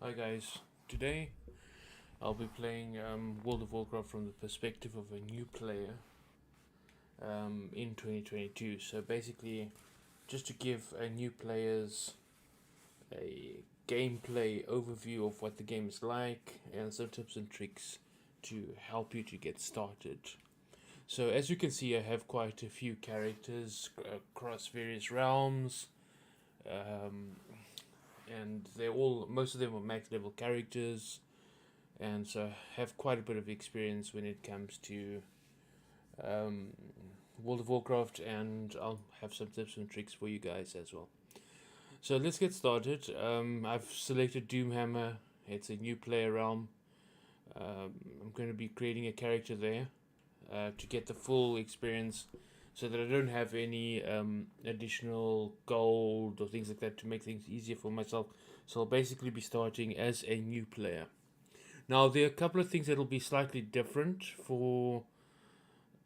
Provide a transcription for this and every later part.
Hi guys, today I'll be playing World of Warcraft from the perspective of a new player in 2022. So basically, just to give new players a gameplay overview of what the game is like and some tips and tricks to help you to get started. So as you can see, I have quite a few characters across various realms. Um, and most of them are max level characters, and so I have quite a bit of experience when it comes to um, World of Warcraft, and I'll have some tips and tricks for you guys as well. So let's get started. I've selected Doomhammer. It's a new player realm. I'm going to be creating a character there to get the full experience, so that I don't have any additional gold or things like that to make things easier for myself. So I'll basically be starting as a new player. Now, there are a couple of things that will be slightly different for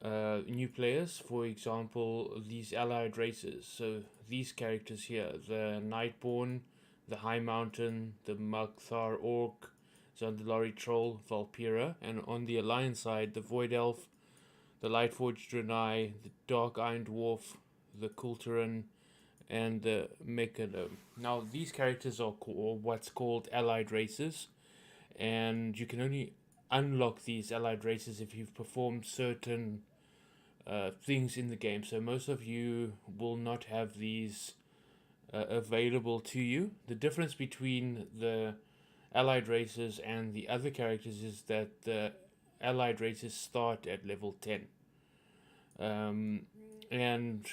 new players. For example, these allied races. So these characters here, the Nightborn, the High Mountain, the Magthar Orc, Zandalari Troll, Valpira, and on the Alliance side, the Void Elf, the Lightforged Draenei, the Dark Iron Dwarf, the Kulturan, and the Mechano. Now, these characters are what's called allied races, and you can only unlock these allied races if you've performed certain things in the game. So most of you will not have these available to you. The difference between the allied races and the other characters is that the allied races start at level 10, and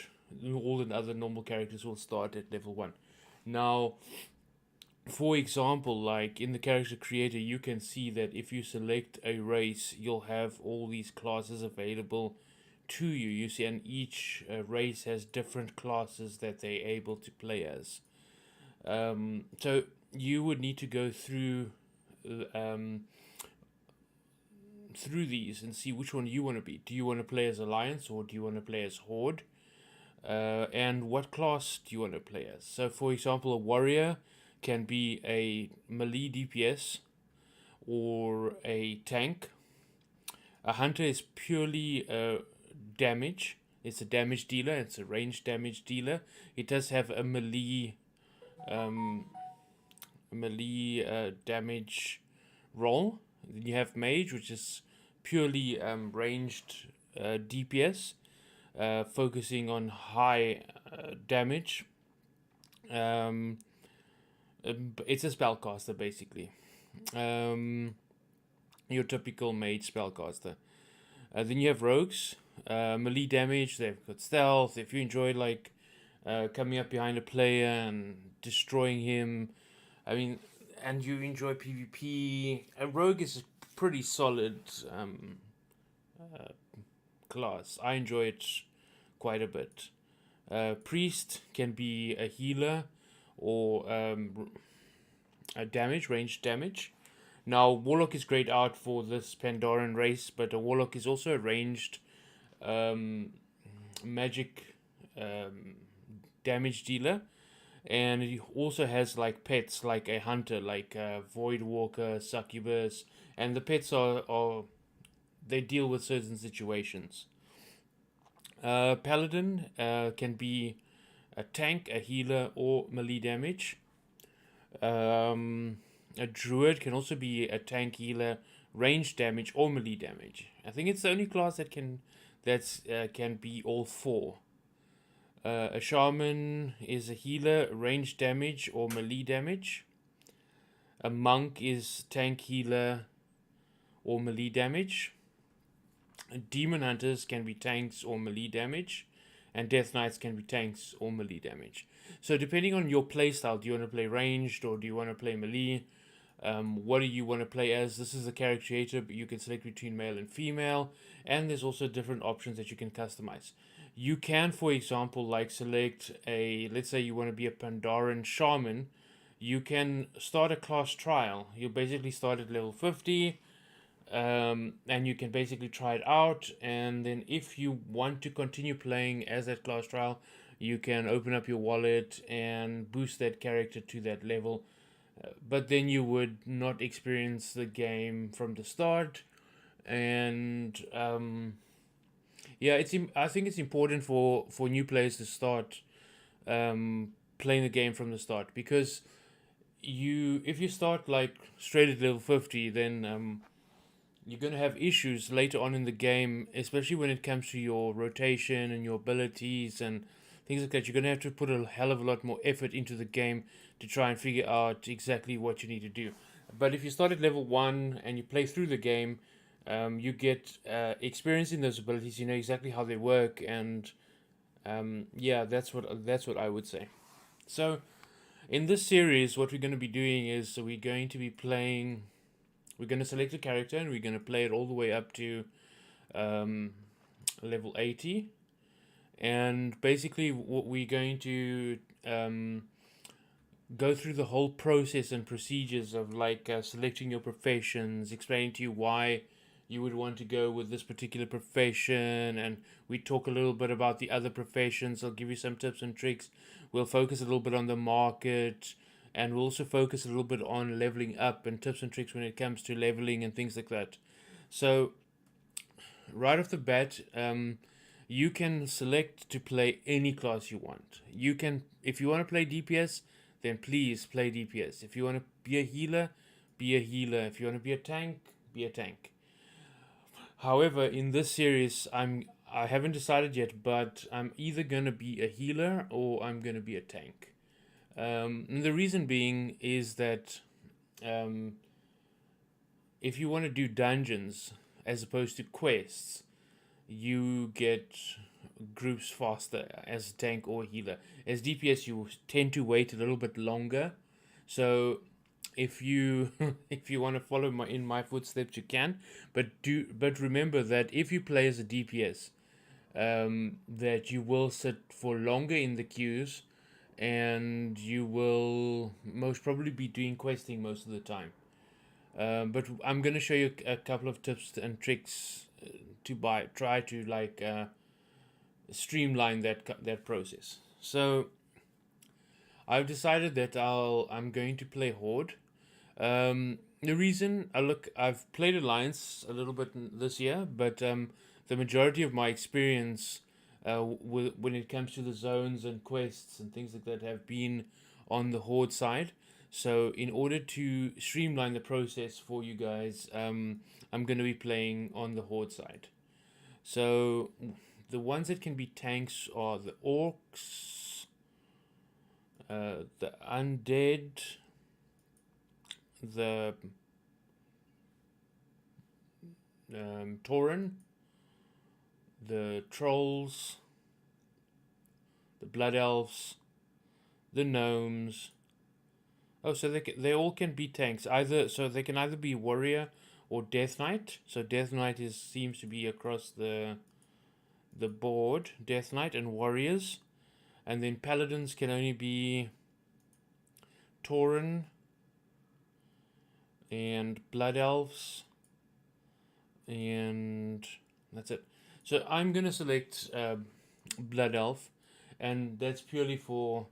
all the other normal characters will start at level 1. Now, for example, like in the character creator, you can see that if you select a race, you'll have all these classes available to you. You see, and each race has different classes that they're able to play as. So you would need to go um, through these and see which one you want to be. Do you want to play as Alliance, or do you want to play as Horde? And what class do you want to play as? So, for example, a warrior can be a melee DPS or a tank. A hunter is purely damage. It's a damage dealer. It's a ranged damage dealer. It does have a melee damage role. Then you have mage, which is purely ranged DPS, focusing on high damage. Um, it's a spellcaster basically. Your typical mage spellcaster. Then you have rogues, melee damage. They've got stealth. If you enjoy like coming up behind a player and destroying him, I mean, and you enjoy PvP, a rogue is a pretty solid class. I enjoy it quite a bit. Priest can be a healer or a ranged damage. Now, Warlock is great out for this Pandaran race, but a Warlock is also a ranged magic damage dealer, and he also has like pets like a hunter, like Void Walker, Succubus, and the pets are they deal with certain situations. Paladin can be a tank, a healer, or melee damage. A druid can also be a tank, healer, range damage, or melee damage. I think it's the only class that can be all four. A shaman is a healer, range damage, or melee damage. A monk is tank, healer, or melee damage. Demon hunters can be tanks or melee damage, and death knights can be tanks or melee damage. So depending on your playstyle, do you want to play ranged or do you want to play melee? What do you want to play as? This is the character creator, but you can select between male and female, and there's also different options that you can customize. You can, for example, like select let's say you want to be a Pandaran shaman. You can start a class trial. You basically start at level 50, and you can basically try it out, and then if you want to continue playing as that class trial, you can open up your wallet and boost that character to that level but then you would not experience the game from the start. And yeah, I think it's important for new players to start playing the game from the start, because if you start like straight at level 50, then you're going to have issues later on in the game, especially when it comes to your rotation and your abilities and things like that. You're going to have to put a hell of a lot more effort into the game to try and figure out exactly what you need to do. But if you start at level 1 and you play through the game, you get experience in those abilities. You know exactly how they work, and yeah, that's what I would say. So in this series, what we're going to be doing is we're going to be playing. We're going to select a character and we're going to play it all the way up to um, level 80. And basically, what we're going to go through the whole process and procedures of like selecting your professions, explaining to you why you would want to go with this particular profession, and we talk a little bit about the other professions. I'll give you some tips and tricks. We'll focus a little bit on the market, and we'll also focus a little bit on leveling up and tips and tricks when it comes to leveling and things like that. So right off the bat, you can select to play any class you want. You can, if you want to play DPS, then please play DPS. If you want to be a healer, be a healer. If you want to be a tank, be a tank. However, in this series, I haven't decided yet, but I'm either gonna be a healer or I'm gonna be a tank. And the reason being is that um, if you want to do dungeons as opposed to quests, you get groups faster as a tank or healer. As DPS, you tend to wait a little bit longer. So if you if you want to follow in my footsteps, you can. But remember that if you play as a DPS, that you will sit for longer in the queues, and you will most probably be doing questing most of the time. But I'm gonna show you a couple of tips and tricks to try to like streamline that process. So I've decided that I'm going to play Horde. The reason I've played Alliance a little bit this year, but the majority of my experience when it comes to the zones and quests and things like that have been on the Horde side. So in order to streamline the process for you guys, I'm going to be playing on the Horde side. So the ones that can be tanks are the orcs, the undead, the Tauren, the trolls, the blood elves, the gnomes. Oh, so they all can be tanks. So they can either be warrior or death knight. So death knight seems to be across the board. Death knight and warriors, and then paladins can only be Tauren and blood elves, and that's it. So I'm gonna select blood elf, and that's purely for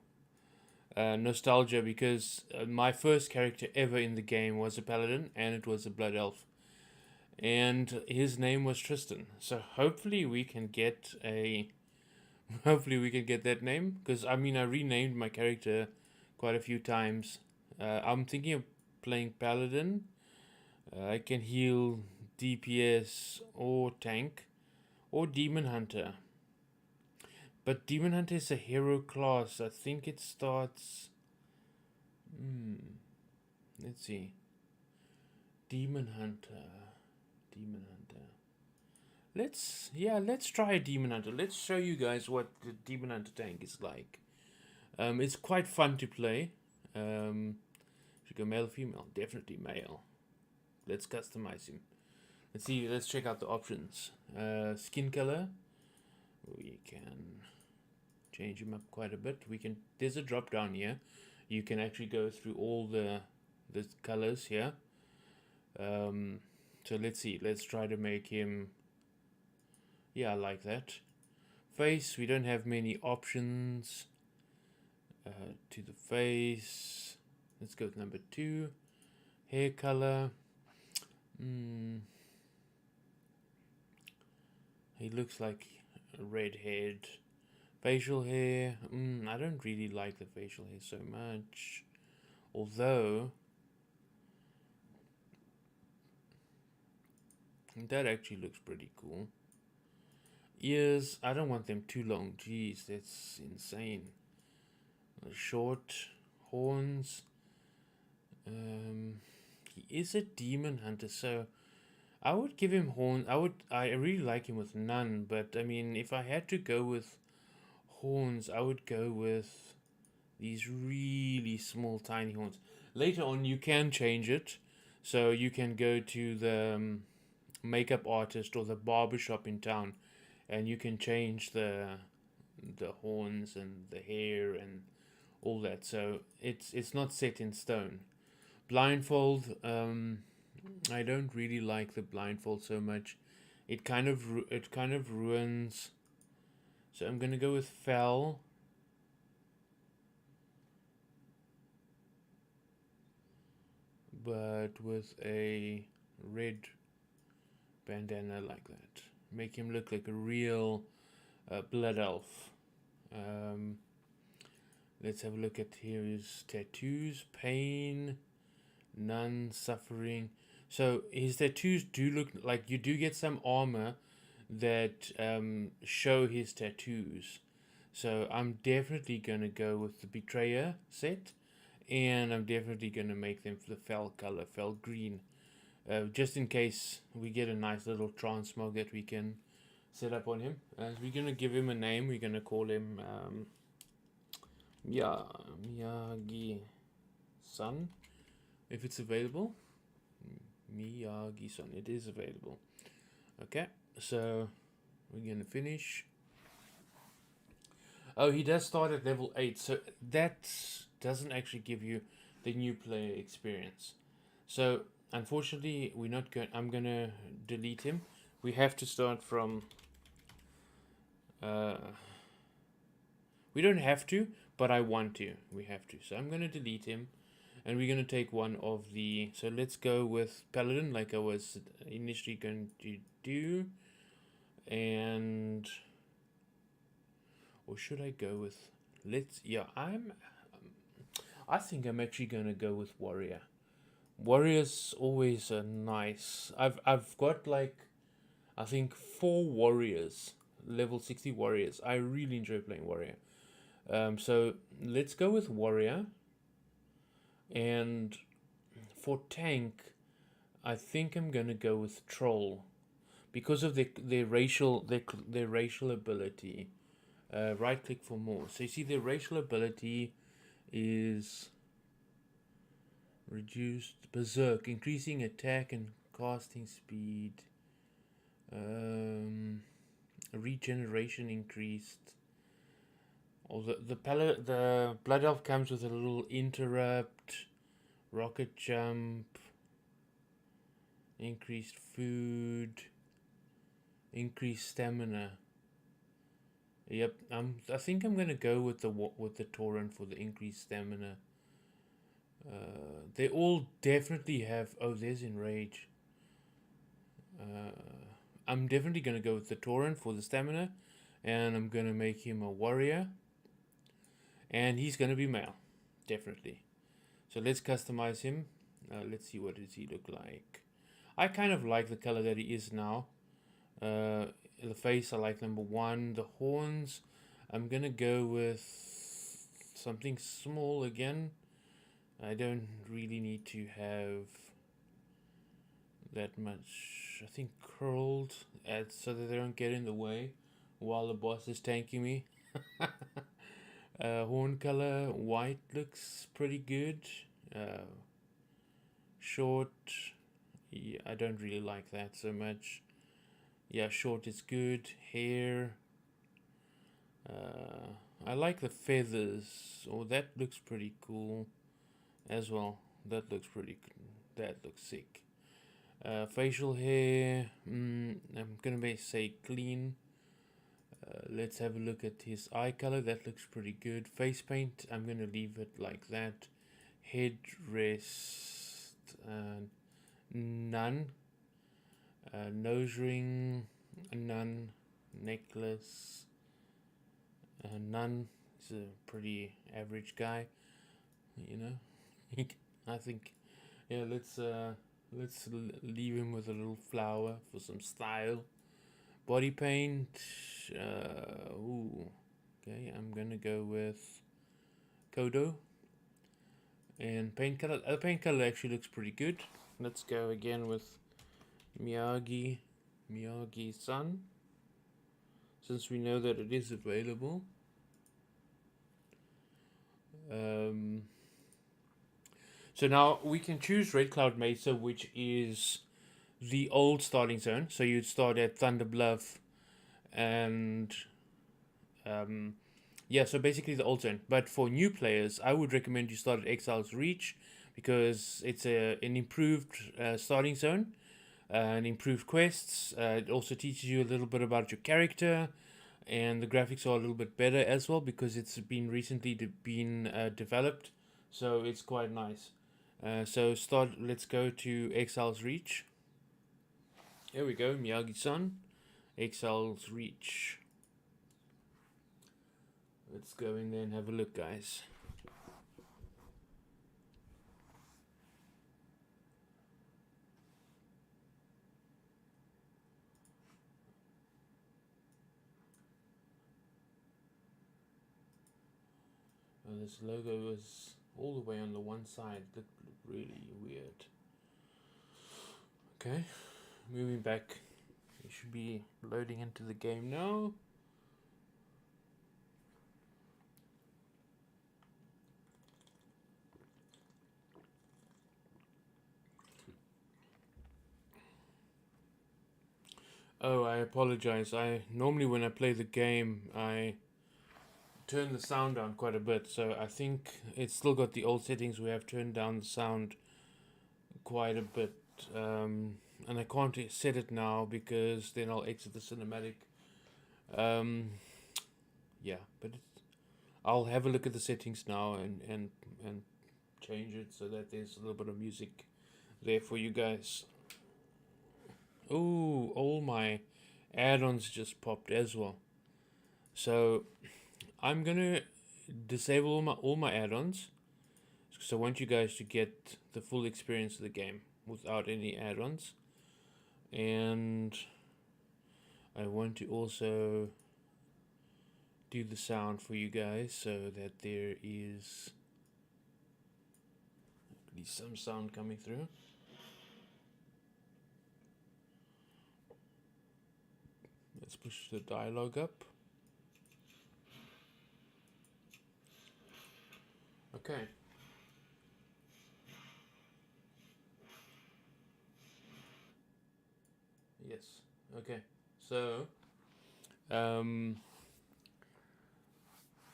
nostalgia, because my first character ever in the game was a paladin, and it was a blood elf, and his name was Tristan. So hopefully we can get that name, because I mean I renamed my character quite a few times. I'm thinking of playing paladin. I can heal DPS or tank or demon hunter. But Demon Hunter is a hero class. I think it starts. Let's see. Demon Hunter. Demon Hunter. Let's try a Demon Hunter. Let's show you guys what the Demon Hunter tank is like. It's quite fun to play. Should go male or female? Definitely male. Let's customize him. Let's see. Let's check out the options. Skin color. We can change him up quite a bit. There's a drop down here. You can actually go through all the colors here. So let's see. Let's try to make him. Yeah, I like that. Face. We don't have many options. To the face. Let's go with number 2. Hair color. He looks like a redhead. Facial hair. I don't really like the facial hair so much. Although that actually looks pretty cool. Ears, I don't want them too long. Jeez, that's insane. Short horns. He is a demon hunter, so I would give him horn. I really like him with none, but I mean, if I had to go with horns, I would go with these really small, tiny horns. Later on, you can change it, so you can go to the makeup artist or the barber shop in town, and you can change the horns and the hair and all that. So it's not set in stone. Blindfold. I don't really like the blindfold so much. It kind of ruins. So I'm gonna go with fell. But with a red bandana like that. Make him look like a real blood elf. Let's have a look at his tattoos. Pain, none, suffering. So his tattoos do look like, you do get some armor that show his tattoos. So I'm definitely gonna go with the Betrayer set, and I'm definitely gonna make them the fell color, fell green, just in case we get a nice little transmog that we can set up on him. As we're gonna give him a name, we're gonna call him Miyagi-san, if it's available. Miyagi-san, it is available. Okay, so we're gonna finish. Oh, he does start at level 8, so that doesn't actually give you the new player experience. So unfortunately, we're not going. I'm gonna delete him. We have to start from. We don't have to, but I want to. We have to. So I'm gonna delete him, and we're gonna take one of the. So let's go with Paladin, like I was initially going to do, and. Or should I go with? I think I'm actually gonna go with Warrior. Warrior's always a nice. I've got like, I think 4 warriors, level 60 warriors. I really enjoy playing Warrior. So let's go with Warrior. And for tank, I think I'm gonna go with Troll, because of their racial ability. Right click for more. So you see their racial ability is reduced Berserk, increasing attack and casting speed. Regeneration increased. Or the Blood Elf comes with a little interrupt, rocket jump, increased food, increased stamina. Yep, I think I'm gonna go with the Tauren for the increased stamina. They all definitely have. Oh, there's Enrage. I'm definitely gonna go with the Tauren for the stamina, and I'm gonna make him a warrior. And he's gonna be male, definitely. So let's customize him. Let's see, what does he look like. I kind of like the color that he is now. The face, I like number 1. The horns, I'm gonna go with something small again. I don't really need to have that much. I think curled, so that they don't get in the way while the boss is tanking me. Horn color, white looks pretty good. Short, yeah, I don't really like that so much. Yeah, short is good. Hair. I like the feathers. Oh, that looks pretty cool as well. That looks sick. Facial hair. I'm gonna say clean. Let's have a look at his eye color. That looks pretty good. Face paint, I'm gonna leave it like that. headrest, none. Nose ring, none. Necklace, none. He's a pretty average guy, you know. I think, yeah. Let's leave him with a little flower for some style. Body paint. Ooh. Okay, I'm gonna go with Kodo. And paint color. Paint color actually looks pretty good. Let's go again with Miyagi-san. Since we know that it is available. So now we can choose Red Cloud Mesa, which is the old starting zone. So you'd start at Thunder Bluff and yeah, so basically the old zone. But for new players, I would recommend you start at Exile's Reach because it's an improved starting zone and improved quests. It also teaches you a little bit about your character, and the graphics are a little bit better as well because it's been recently developed, so it's quite nice. Let's go to Exile's Reach. Here we go, Miyagi-san, Exile's Reach. Let's go in there and have a look, guys. Oh, this logo is all the way on the one side. Looked really weird. Okay, moving back. We should be loading into the game now. Oh, I apologize. I normally when I play the game, I turn the sound down quite a bit. So I think it's still got the old settings. We have turned down the sound quite a bit, and I can't set it now because then I'll exit the cinematic. Yeah, but I'll have a look at the settings now and change it so that there's a little bit of music there for you guys. Oh, all my add-ons just popped as well. So I'm gonna disable all my add-ons. So I want you guys to get the full experience of the game without any add-ons. And I want to also do the sound for you guys so that there is at least some sound coming through. Let's push the dialogue up. Okay. Yes. Okay. So,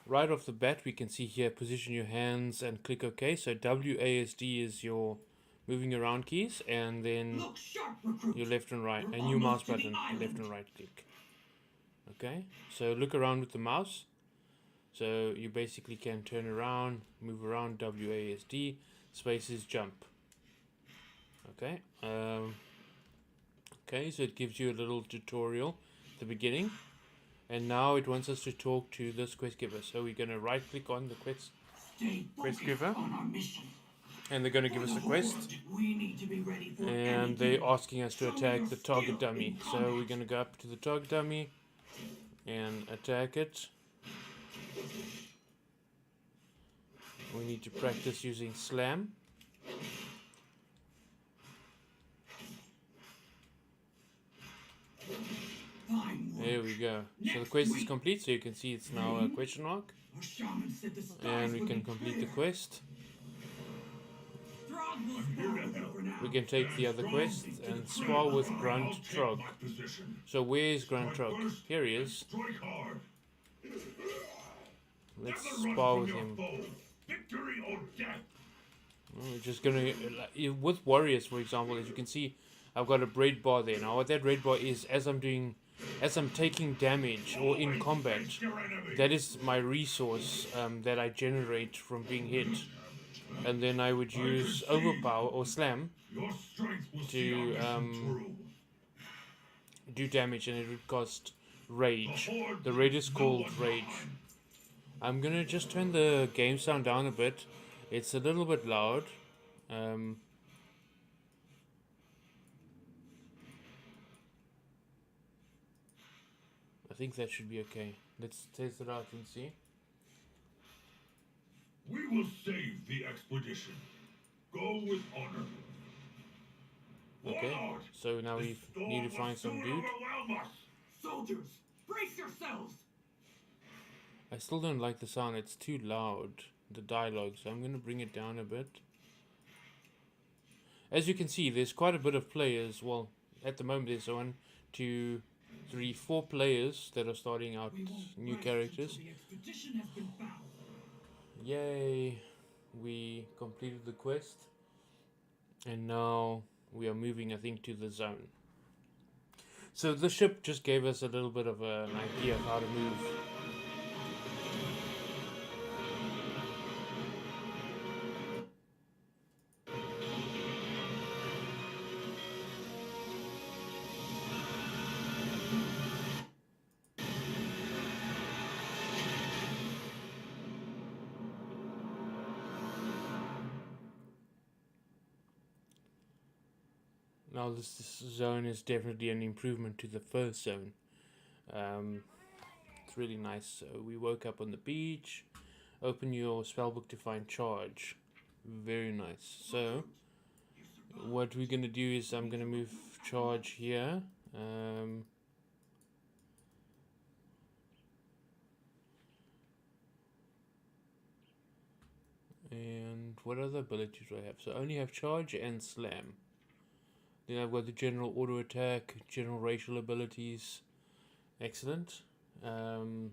right off the bat, we can see here, position your hands and click OK. So WASD is your moving around keys, and then your left and right, and your mouse button, left and right click. Okay, so look around with the mouse. So you basically can turn around, move around, WASD, spaces, jump. Okay, okay, so it gives you a little tutorial at the beginning. And now it wants us to talk to this quest giver. So we're going to right click on the quest giver. And they're going to give us a quest. And they're asking us to attack the target dummy. So we're going to go up to the target dummy and attack it. We need to practice using slam. There we go. So the quest is complete, so you can see it's now a question mark. And we can complete the quest. We can take the other quest and spar with Grunt Trog. So where is Grunt Trog? Here he is. Let's spar with him. We're just gonna, with warriors for example, as you can see, I've got a red bar there. Now what that red bar is, as I'm taking damage or in combat, that is my resource that I generate from being hit. and then I would use overpower or slam to do damage, and it would cost rage. The raid is called rage. I'm gonna just turn the game sound down a bit. It's a little bit loud. I think that should be okay. Let's test it out and see. We will save the expedition. Go with honor. Okay, so now we need to find some dude. Soldiers, brace yourselves! I still don't like the sound. It's too loud, the dialogue, so I'm going to bring it down a bit. As you can see, there's quite a bit of players. Well, at the moment there's 1, 2, 3, 4 players that are starting out new characters. Yay! We completed the quest, and now we are moving, I think, to the zone. So the ship just gave us a little bit of an idea of how to move. Now this zone is definitely an improvement to the first zone. It's really nice. So we woke up on the beach. Open your spellbook to find charge. Very nice. So what we're gonna do is I'm gonna move charge here. And what other abilities do I have? So I only have charge and slam. Then I've got the general auto attack, general racial abilities. Excellent. So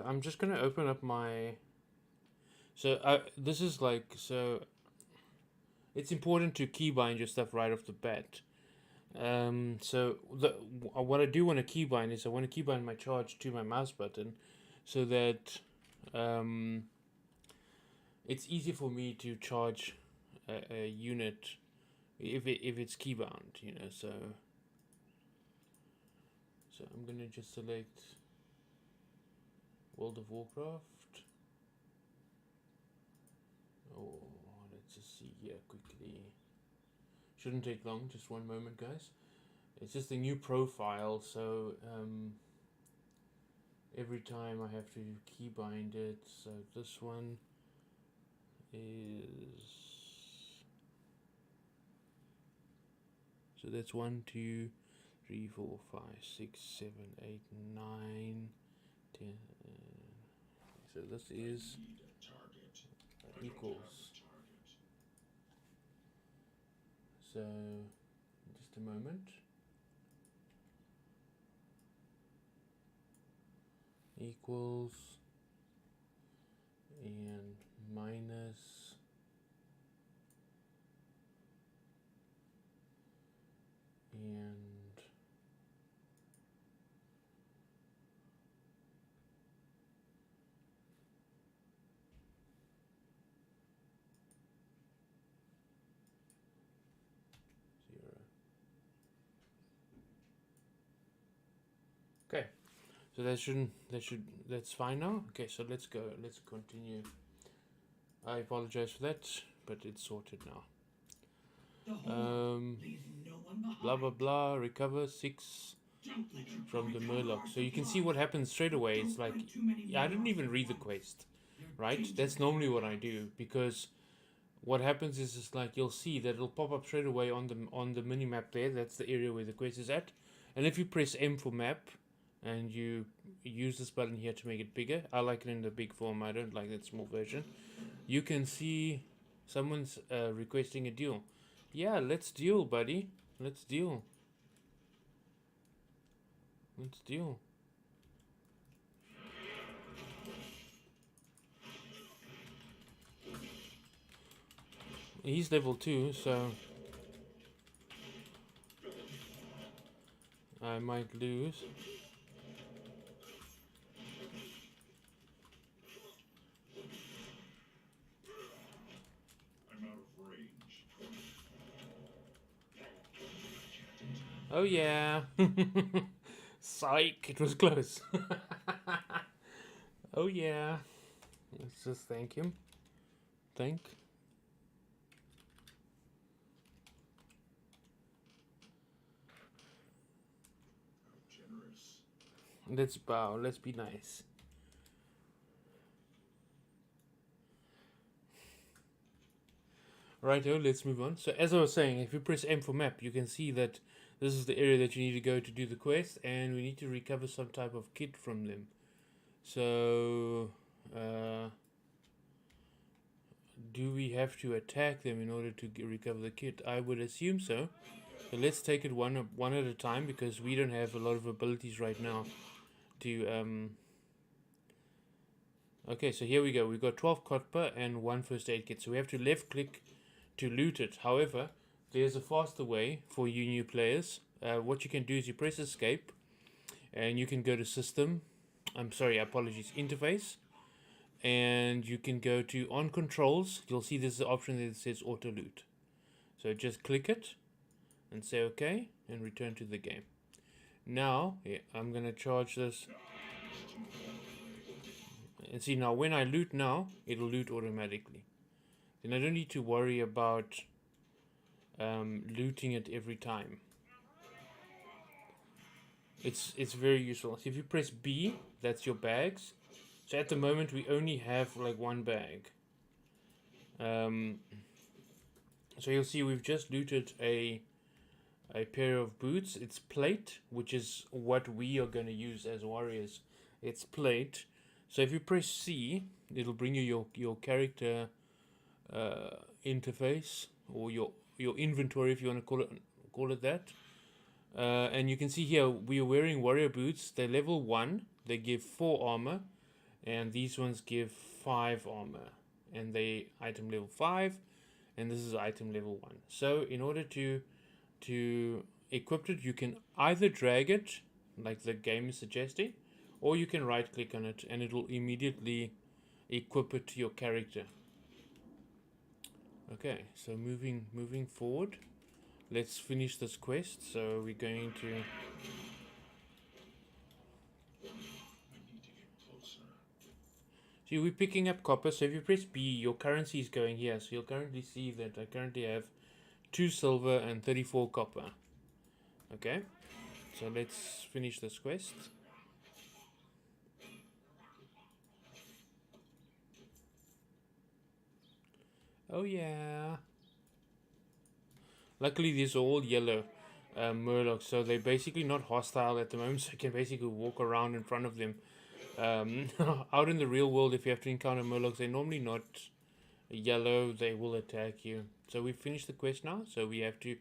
I'm just gonna open up my. So this is like, so it's important to keybind your stuff right off the bat. So what I do want to keybind is I want to keybind my charge to my mouse button, so that it's easy for me to charge a unit if it's keybound, you know. So I'm gonna just select World of Warcraft. Oh, let's just see here quickly. Shouldn't take long, just one moment, guys. It's just a new profile, so every time I have to keybind it. So this one is, so that's 1, 2, 3, 4, 5, 6, 7, 8, 9, 10. So this is equals. So just a moment. Equals and minus and okay, so that's fine now. Okay, so let's continue. I apologize for that, but it's sorted now. Blah blah blah, recover 6 from the Murloc. So you can see what happens straight away. It's like, I didn't even read the quest, right? That's normally what I do, because what happens is it's like, you'll see that it'll pop up straight away on the mini map there. That's the area where the quest is at. And if you press M for map and you use this button here to make it bigger, I like it in the big form, I don't like that small version, you can see someone's requesting a deal. Yeah, let's deal, buddy. Let's deal. Let's deal. He's level 2, so I might lose. Oh yeah. Psych, it was close. Oh yeah. Let's just thank him. Thank. Generous. Let's bow. Let's be nice. Righto, let's move on. So as I was saying, if you press M for map, you can see that this is the area that you need to go to do the quest, and we need to recover some type of kit from them. So, do we have to attack them in order to recover the kit? I would assume so. So let's take it one at a time, because we don't have a lot of abilities right now to Okay, so here we go. We've got 12 copper and 1 first aid kit. So we have to left click to loot it. However, there's a faster way for you new players. What you can do is you press escape and you can go to system. Apologies, interface. And you can go to on controls. You'll see there's an option that says auto loot. So just click it and say okay and return to the game. Now, I'm going to charge this. And see, now when I loot now, it'll loot automatically. Then I don't need to worry about looting it every time. It's very useful. So if you press B, that's your bags. So at the moment we only have like one bag. So you'll see we've just looted a pair of boots. It's plate, which is what we are going to use as warriors. It's plate. So if you press C, it'll bring you your character interface, or your inventory, if you want to call it that. And you can see here we are wearing warrior boots. They're level 1. They give 4 armor, and these ones give 5 armor, and they item level 5, and this is item level 1. So in order to equip it, you can either drag it like the game is suggesting, or you can right click on it and it'll immediately equip it to your character. Okay, so moving forward, let's finish this quest. So we're going to see, we're picking up copper. So if you press B, your currency is going here. So you'll currently see that I currently have 2 silver and 34 copper. Okay, so let's finish this quest. Oh yeah. Luckily these are all yellow murlocs, so they're basically not hostile at the moment, so you can basically walk around in front of them. Out in the real world, if you have to encounter murlocs, they're normally not yellow, they will attack you. So we've finished the quest now, so we have to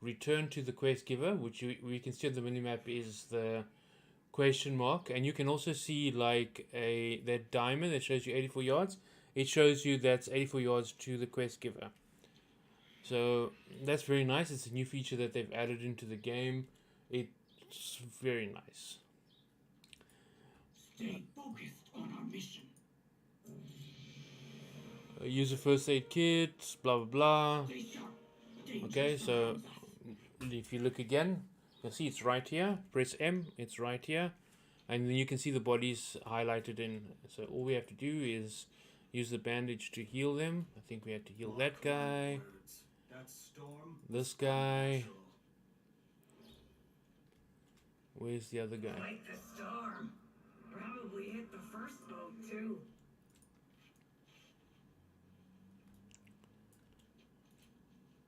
return to the quest giver, which we can see on the minimap is the question mark, and you can also see like that diamond that shows you 84 yards. It shows you that's 84 yards to the quest giver. So that's very nice. It's a new feature that they've added into the game. It's very nice. Stay focused on our mission. Use a first aid kit, blah blah blah. Stay sharp. Danger Okay, so surrounds us. if you look again, you'll see it's right here. Press M, it's right here. And then you can see the bodies highlighted in. So all we have to do is use the bandage to heal them. I think we had to heal that guy. This guy. Where's the other guy? Like the storm. Probably hit the first boat too.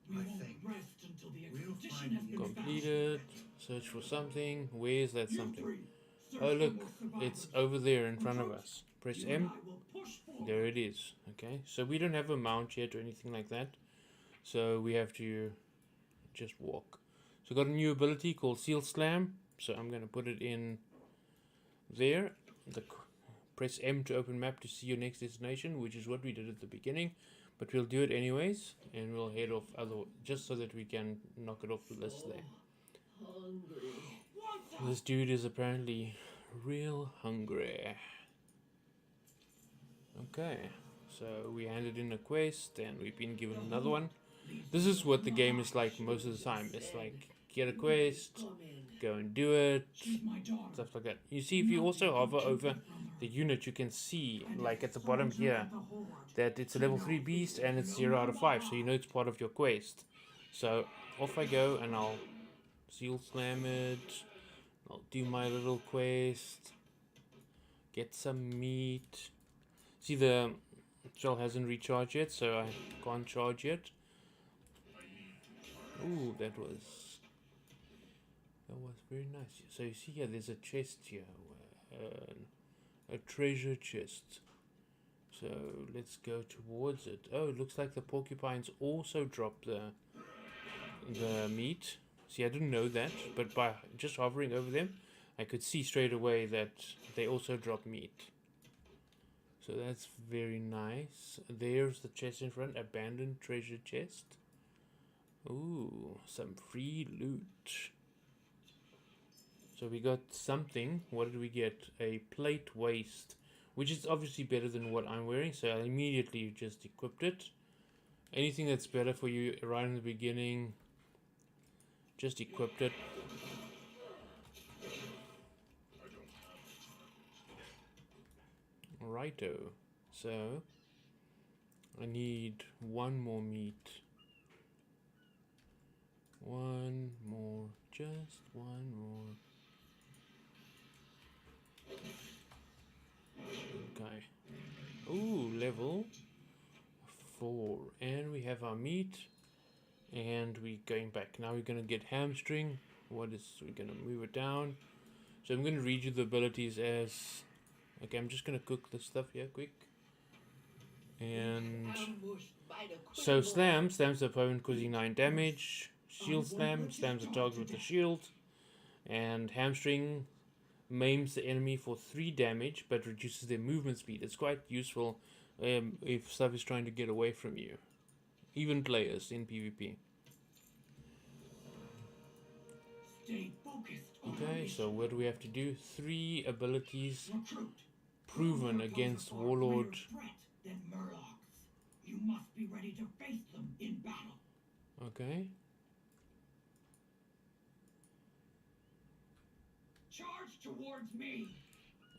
We won't rest until the expedition has been Completed. Search for something. Where's that something? Oh look, it's over there in front of us. Press M. There it is. Okay, so we don't have a mount yet or anything like that, so we have to just walk. So got a new ability called Seal Slam, so I'm going to put it in there. Press M to open map to see your next destination, which is what we did at the beginning, but we'll do it anyways, and we'll head off just so that we can knock it off the list there. This dude is apparently real hungry. Okay, so we handed in a quest and we've been given another one. This is what the game is like most of the time. It's like get a quest, go and do it, She's my daughter. stuff like that. You see, if you also hover over the unit, you can see, like at the bottom here, that it's a level 3 beast and it's 0 out of 5, so you know it's part of your quest. So off I go and I'll seal slam it, I'll do my little quest, get some meat. See, the shell hasn't recharged yet, so I can't charge it. Ooh, that was very nice. So you see here, there's a chest here, a treasure chest. So let's go towards it. Oh, it looks like the porcupines also drop the meat. See, I didn't know that, but by just hovering over them, I could see straight away that they also drop meat. So that's very nice. There's the chest in front, abandoned treasure chest. Ooh, some free loot. So we got something. What did we get? A plate waist, which is obviously better than what I'm wearing, so I immediately just equipped it. Anything that's better for you right in the beginning, just equipped it. Righto. So I need one more meat. One more, just one more. Okay. Ooh, level 4. And we have our meat. And we're going back. Now we're gonna get hamstring. We're gonna move it down. So I'm gonna read you the abilities as. Okay, I'm just gonna cook this stuff here quick. And so slams the opponent causing 9 damage. Shield slams the target with the shield. And hamstring maims the enemy for 3 damage but reduces their movement speed. It's quite useful if stuff is trying to get away from you. Even players in PvP. Okay, so what do we have to do? 3 abilities proven against Warlord. You must be ready to face them in battle. Okay. Charge towards me.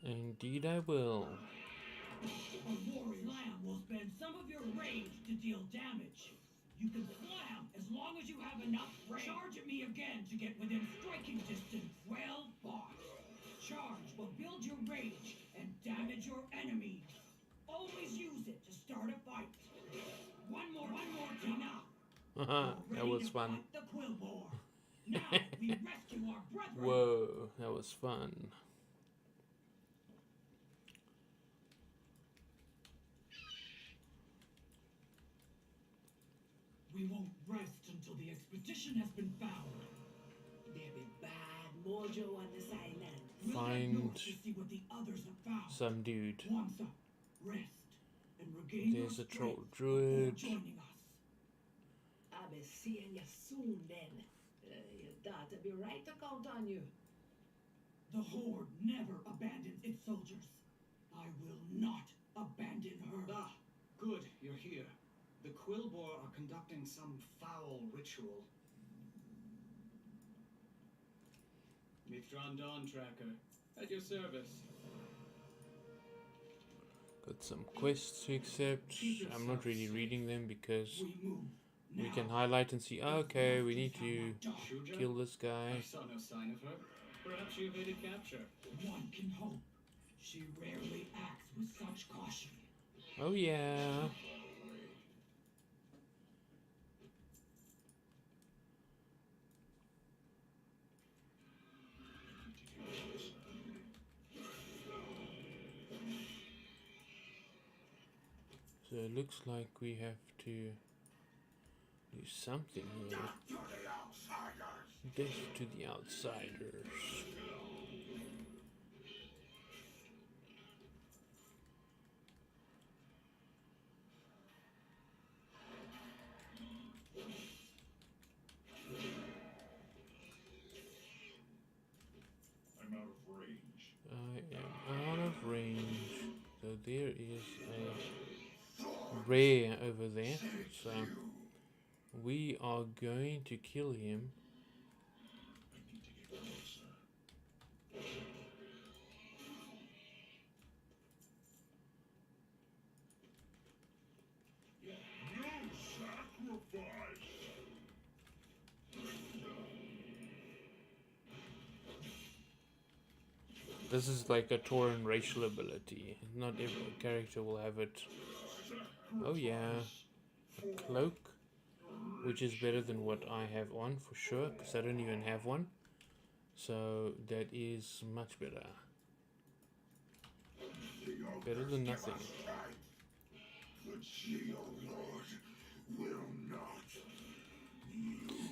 Indeed I will. A warrior slam will spend some of your rage to deal damage. You can slam as long as you have enough range. Charge at me again to get within striking distance. Well fought. Charge will build your rage and damage your enemies. Always use it to start a fight. One more Tina. That was fun. The quill boar. Now we rescue our brethren. Whoa, that was fun. We won't rest until the expedition has been found. There be bad mojo on this island. Find to see what the others have found. some dude. Once up, rest, and regain There's your a troll strength druid. before joining us. I'll be seeing you soon then. Your daughter be right to count on you. The Horde never abandons its soldiers. I will not abandon her. Ah, good, you're here. The Quillbore are conducting some foul ritual. Mithran Dawn Tracker, at your service. Got some quests to accept. I'm not really reading them because we can highlight and see, okay, we need to kill this guy. I saw no sign of her. Perhaps she evaded capture. One can hope. She rarely acts with such caution. Oh yeah. So it looks like we have to do something here. Death to the outsiders. I'm out of range. I am out of range. So there is a rare over there. So we are going to kill him. This is like a Tauran racial ability. Not every character will have it. Oh yeah, a cloak, which is better than what I have on for sure, because I don't even have one. So that is much better. Better than nothing.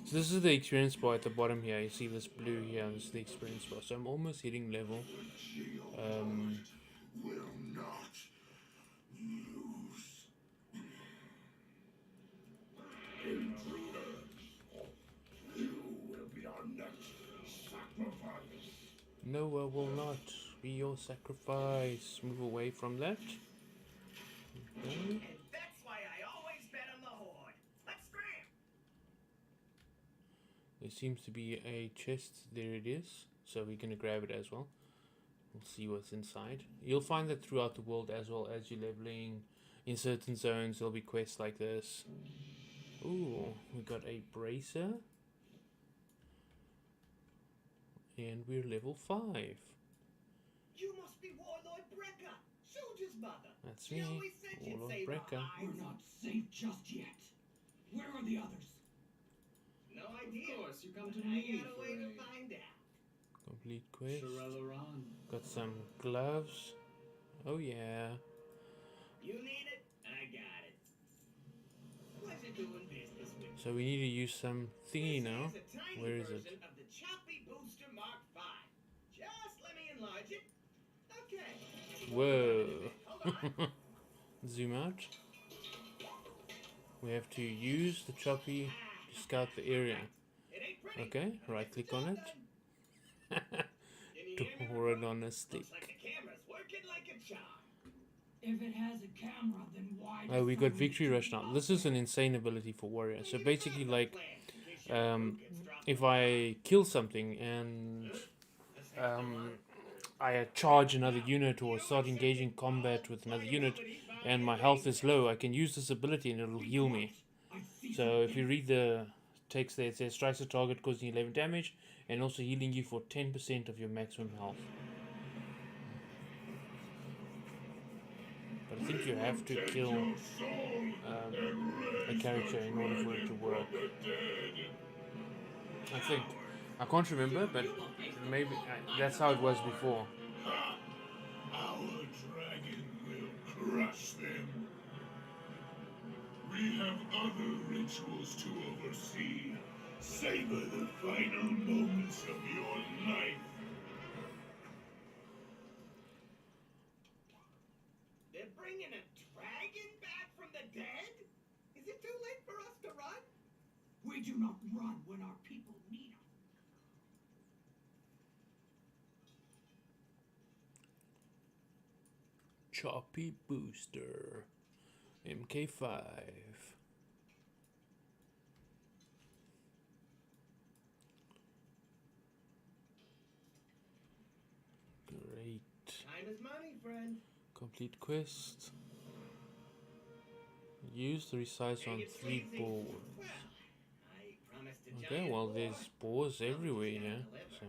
So this is the experience bar at the bottom here. You see this blue here. This is the experience bar. So I'm almost hitting level. No, I will not be your sacrifice. Move away from that. Okay. And that's why I always bet on the Horde. Let's scram! There seems to be a chest. There it is. So we're going to grab it as well. We'll see what's inside. You'll find that throughout the world as well as you're leveling. In certain zones there'll be quests like this. Ooh, we got a bracer. And we're level 5. You must be Warlord Brekka, Soldier's mother. That's She me, always said you'd Warlord save Brekka. our lives. We're not safe just yet. Where are the others? No idea. Of course, you come to I me got a for way to a find out. Complete quest. Shirelaran. Got some gloves. Oh yeah. You need it, I got it. Pleasure doing business with you. So we need to use some thingy This now. is a tiny Where is it? version of the Choppy Booster Mark V. Just let me enlarge it. Okay. Whoa. Hold on. Zoom out. We have to use the choppy to scout the area. It ain't pretty. Okay, right click on it. Can you hear me, Pour it Rico? on a stick. Looks like the camera's working like a charm. If it has a camera, then why? Oh, we got Victory Rush now. This is an insane ability for Warrior. So basically, like, if I kill something and I charge another unit or start engaging combat with another unit and my health is low, I can use this ability and it'll heal me. So if you read the text there, it says strikes a target causing 11 damage and also healing you for 10% of your maximum health. But I think you have to kill a character in order for it to work. I think. I can't remember, but maybe that's how it was before. Our dragon will crush them. We have other rituals to oversee. Savor the final moments of your life. They're bringing a dragon back from the dead? Is it too late for us to run? We do not run when our people need us. Choppy Booster. MK5. Great. Time is money, friend. Complete quest. Use the resize on 3 boards. Well, I promised a Okay, giant well boar. there's boars everywhere Someone's here, gotta deliver. so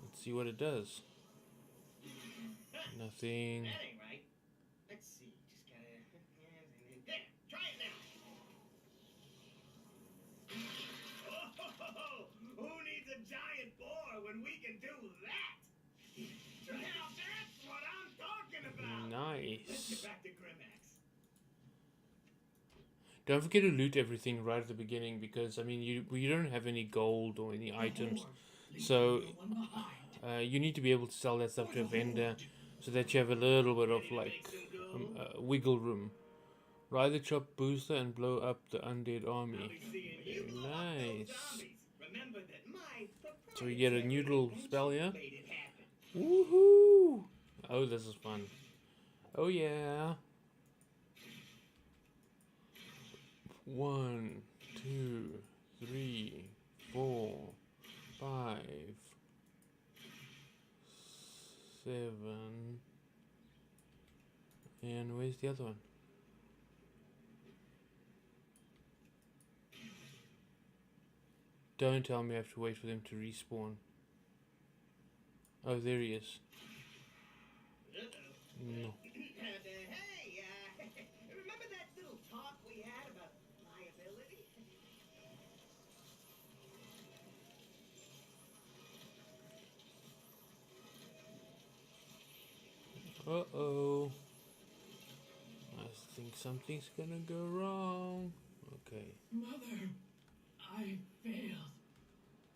let's see what it does. Nothing. That ain't right. Let's see. Just gotta. There. Try it now. Oh, who needs a giant boar when we can do that? Now that's what I'm talking about. Let's get Nice. back to Grimax. Don't forget to loot everything right at the beginning because I mean you don't have any gold or any items, so you need to be able to sell that stuff to a vendor so that you have a little bit of like wiggle room. Ride the chop booster and blow up the undead army. I'll be seeing you Very blow up those nice. zombies. Remember that my So we get a new little spell here. made it happen. Woohoo! Oh, this is fun. Oh yeah. 1, 2, 3, 4, 5, 7. And where's the other one? Don't tell me I have to wait for them to respawn. Oh, there he is. No. Hey, remember that little talk we had about liability? Uh-oh. I think something's gonna go wrong. Okay. Mother, I failed.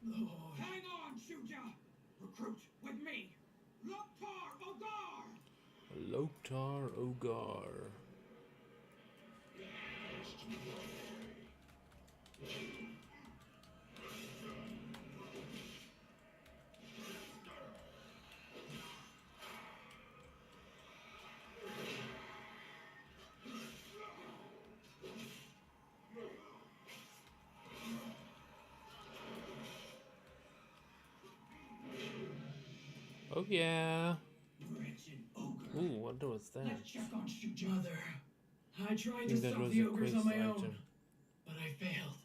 Lord. Hang on, Shuja! Recruit with me! Loktar Ogar! Loktar Ogar. Oh yeah. Wretched ogre. Ooh, what was that? Let's check on Shuja. Mother, I tried I to think that stop was the a ogres quest on my item. own, but I failed.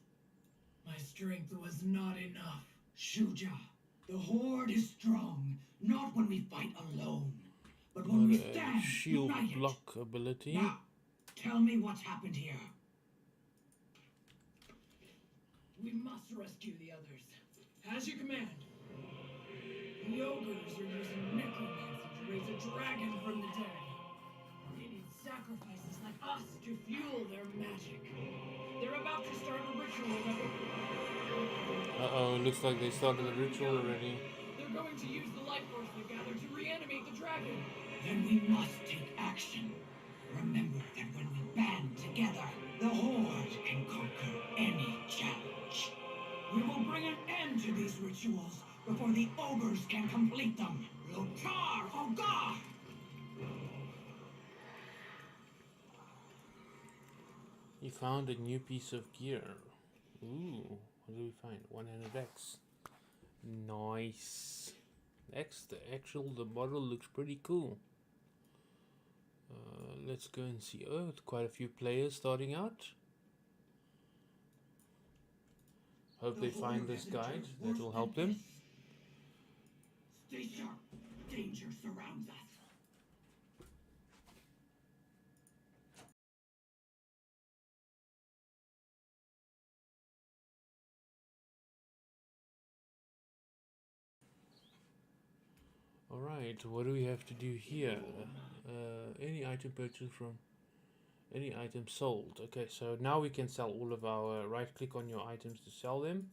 My strength was not enough. Shuja, the Horde is strong, not when we fight alone, but when we Got a stand shield united. block ability. Now, tell me what's happened here. We must rescue the others. As you command. The ogres are using necromancy to raise a dragon from the dead. They need sacrifices like us to fuel their magic. They're about to start a ritual that will... Uh-oh, looks like they started the ritual already. They're going to use the life force they gathered to reanimate the dragon. Then we must take action. Remember that when we band together, the Horde can conquer any challenge. We will bring an end to these rituals before the ogres can complete them. Loktar Ogar! You found a new piece of gear. Ooh, what do we find? 100 X. Nice. The model looks pretty cool. Let's go and see. Oh, it's quite a few players starting out. Hope they find this guide that will help them. Stay sharp. Danger surrounds us. Alright, what do we have to do here? Any item purchased from any item sold. Okay, so now we can sell all of our, right click on your items to sell them.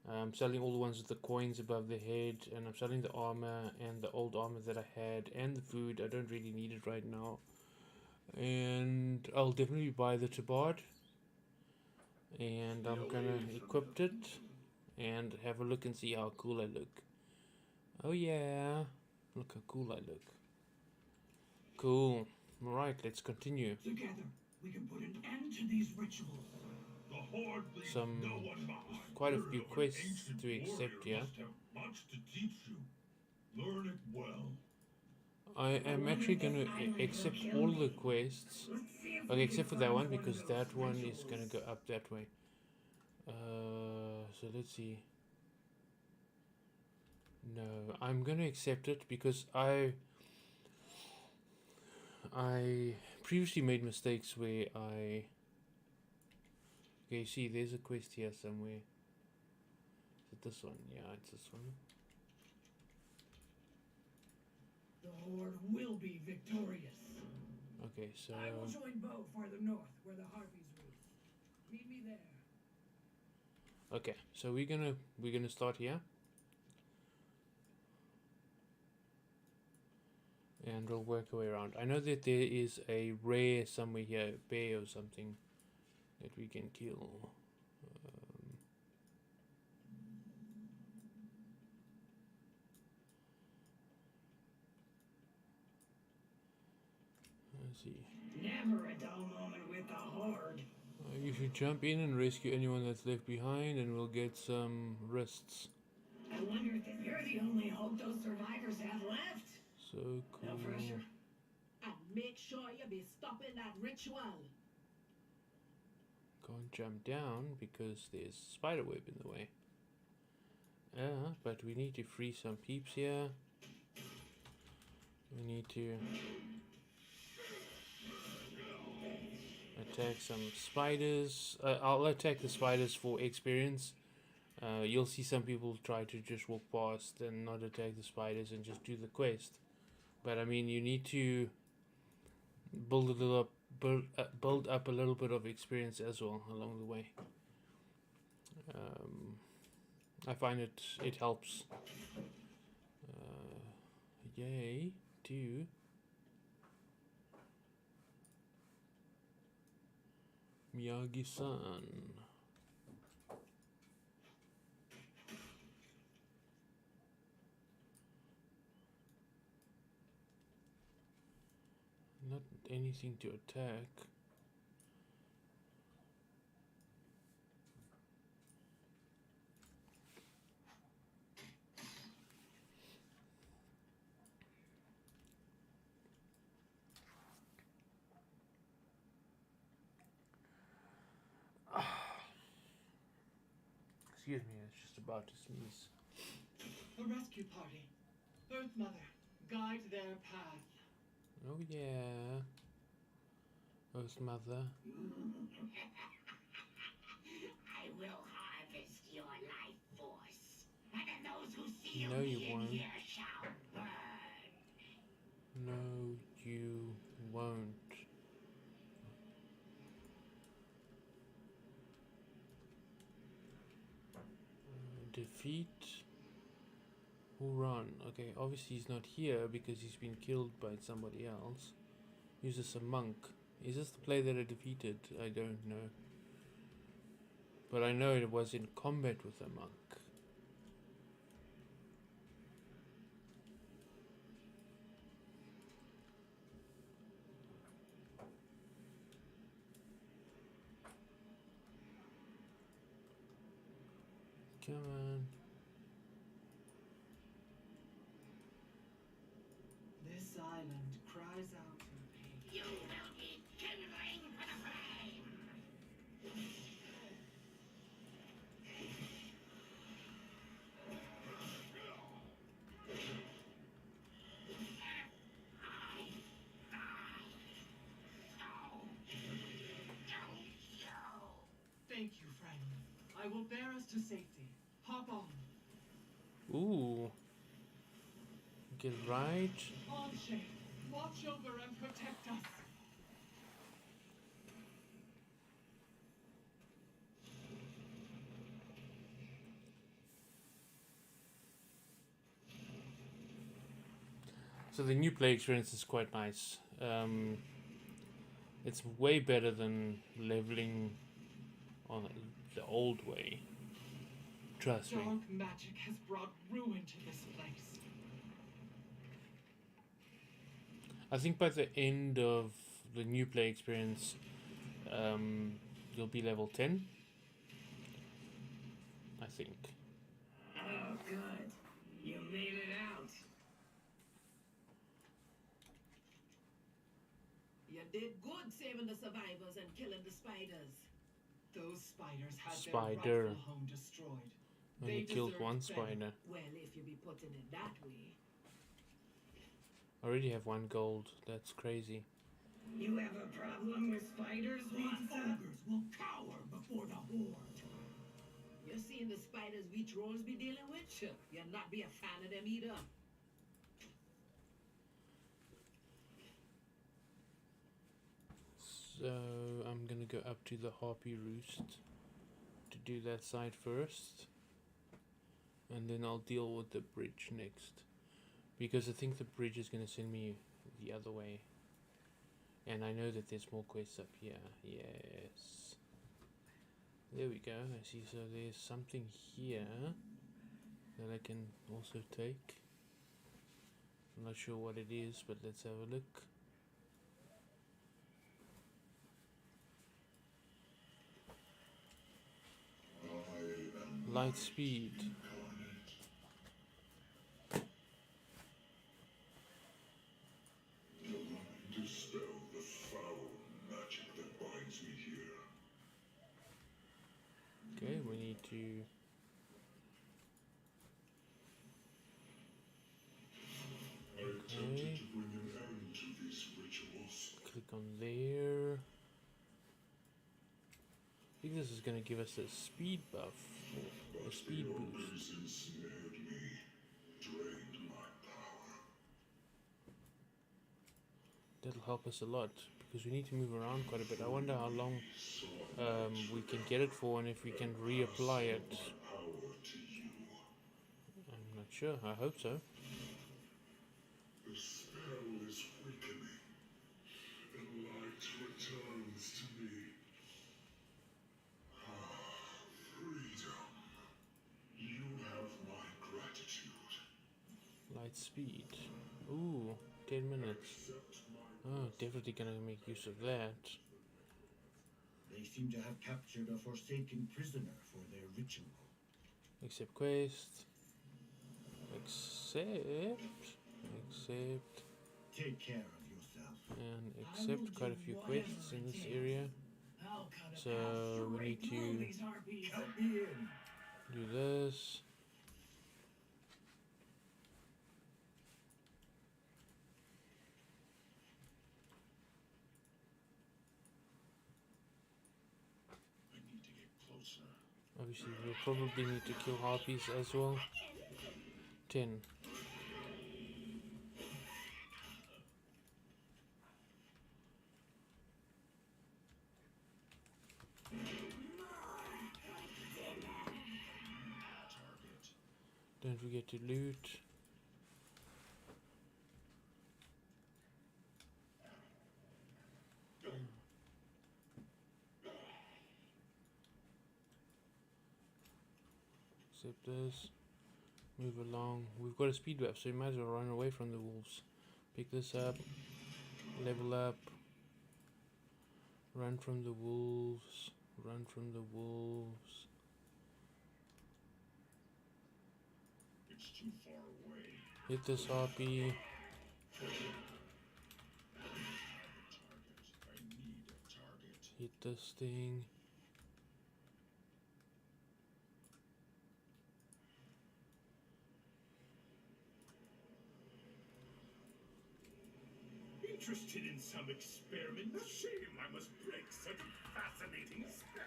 I'm selling all the ones with the coins above the head, and I'm selling the armor and the old armor that I had and the food. I don't really need it right now. And I'll definitely buy the tabard. And I'm gonna equip it and have a look and see how cool I look. Oh yeah, look how cool I look. Cool. Alright, let's continue. Together, we can put an end to these rituals. The Horde leaves Some no one behind. quite a Word few of an quests ancient to accept warrior here. must have much to teach you. Learn it well. I am actually going to accept all the quests. Okay, except for that one, because that one is going to go up that way. So let's see. No, I'm going to accept it because I previously made mistakes where I... Okay, see, there's a quest here somewhere. Is it this one? Yeah, it's this one. The Horde will be victorious. Okay, so... I will join Bo farther north, where the Harpies roost. Meet me there. Okay, so we're gonna start here. And we'll work our way around. I know that there is a rare somewhere here, a bear or something, that we can kill. Let's see. Never a dull moment with the Horde. You should jump in and rescue anyone that's left behind, and we'll get some wrists. I wonder if you're the only hope those survivors have left. So cool. No pressure. And make sure you be stopping that ritual. Can't jump down because there's spiderweb in the way. But we need to free some peeps here. We need to attack some spiders. I'll attack the spiders for experience. You'll see some people try to just walk past and not attack the spiders and just do the quest. But I mean, you need to build build up a little bit of experience as well along the way. I find it helps. Yay to Miyagi-san. Not anything to attack. Excuse me, I was just about to sneeze. A rescue party. Earth Mother, guide their path. Oh yeah. Earth Mother. I will harvest your life force, and then those who see No, you me in won't. here shall burn. No, you won't. Defeat. Who run? Okay, obviously he's not here because he's been killed by somebody else. Uses a monk. Is this the player that I defeated? I don't know. But I know it was in combat with a monk. Come on. This island cries out in pain. You will be kindling for the flame. Thank you, friend. I will bear us to safety. Hop on. Ooh. Get right. Anshe, watch over and protect us. So the new play experience is quite nice. It's way better than leveling on the old way. Trust me. Dark magic has brought ruin to this place. I think by the end of the new play experience, you'll be level 10. I think. Oh, good. You made it out. You did good saving the survivors and killing the spiders. Those spiders had Spider. their rightful home destroyed. Only They killed deserved one better. spider. Well, if you be putting it that way. I already have 1 gold. That's crazy. You have a problem with spiders, These Monster? ogres will cower before the horde. You seen the spiders we trolls be dealing with? You'll not be a fan of them either. So I'm gonna go up to the Harpy Roost to do that side first. And then I'll deal with the bridge next. Because I think the bridge is gonna send me the other way. And I know that there's more quests up here. Yes. There we go. I see. So there's something here that I can also take. I'm not sure what it is, but let's have a look. Light speed. Dispel the foul magic that binds me here. Okay, we need to think this is going to give us a speed buff, or a speed boost. Elders ensnared me, drained my power. That'll help us a lot, because we need to move around quite a bit. I wonder how long we can get it for, and if we can reapply it. Power to you. I'm not sure, I hope so. The spell is weakening, and light returns to me. Freedom. You have my gratitude. Light speed. Ooh, 10 minutes. Oh, definitely gonna make use of that. They seem to have captured a forsaken prisoner for their ritual. Accept quest. Accept. Take care of yourself. And accept quite a few quests in this area. I'll cut a So path we need straight through to these harpies. Count me in. do this. I need to get closer. Obviously, we'll probably need to kill harpies as well. 10. Target. Don't forget to loot. Accept this. Move along. We've got a speed buff, so we might as well run away from the wolves. Pick this up. Level up. Run from the wolves. Run from the wolves. It's too far away. Hit this harpy. Target. I need a target. Hit this thing. Interested in some experiment? A shame I must break such a fascinating spell.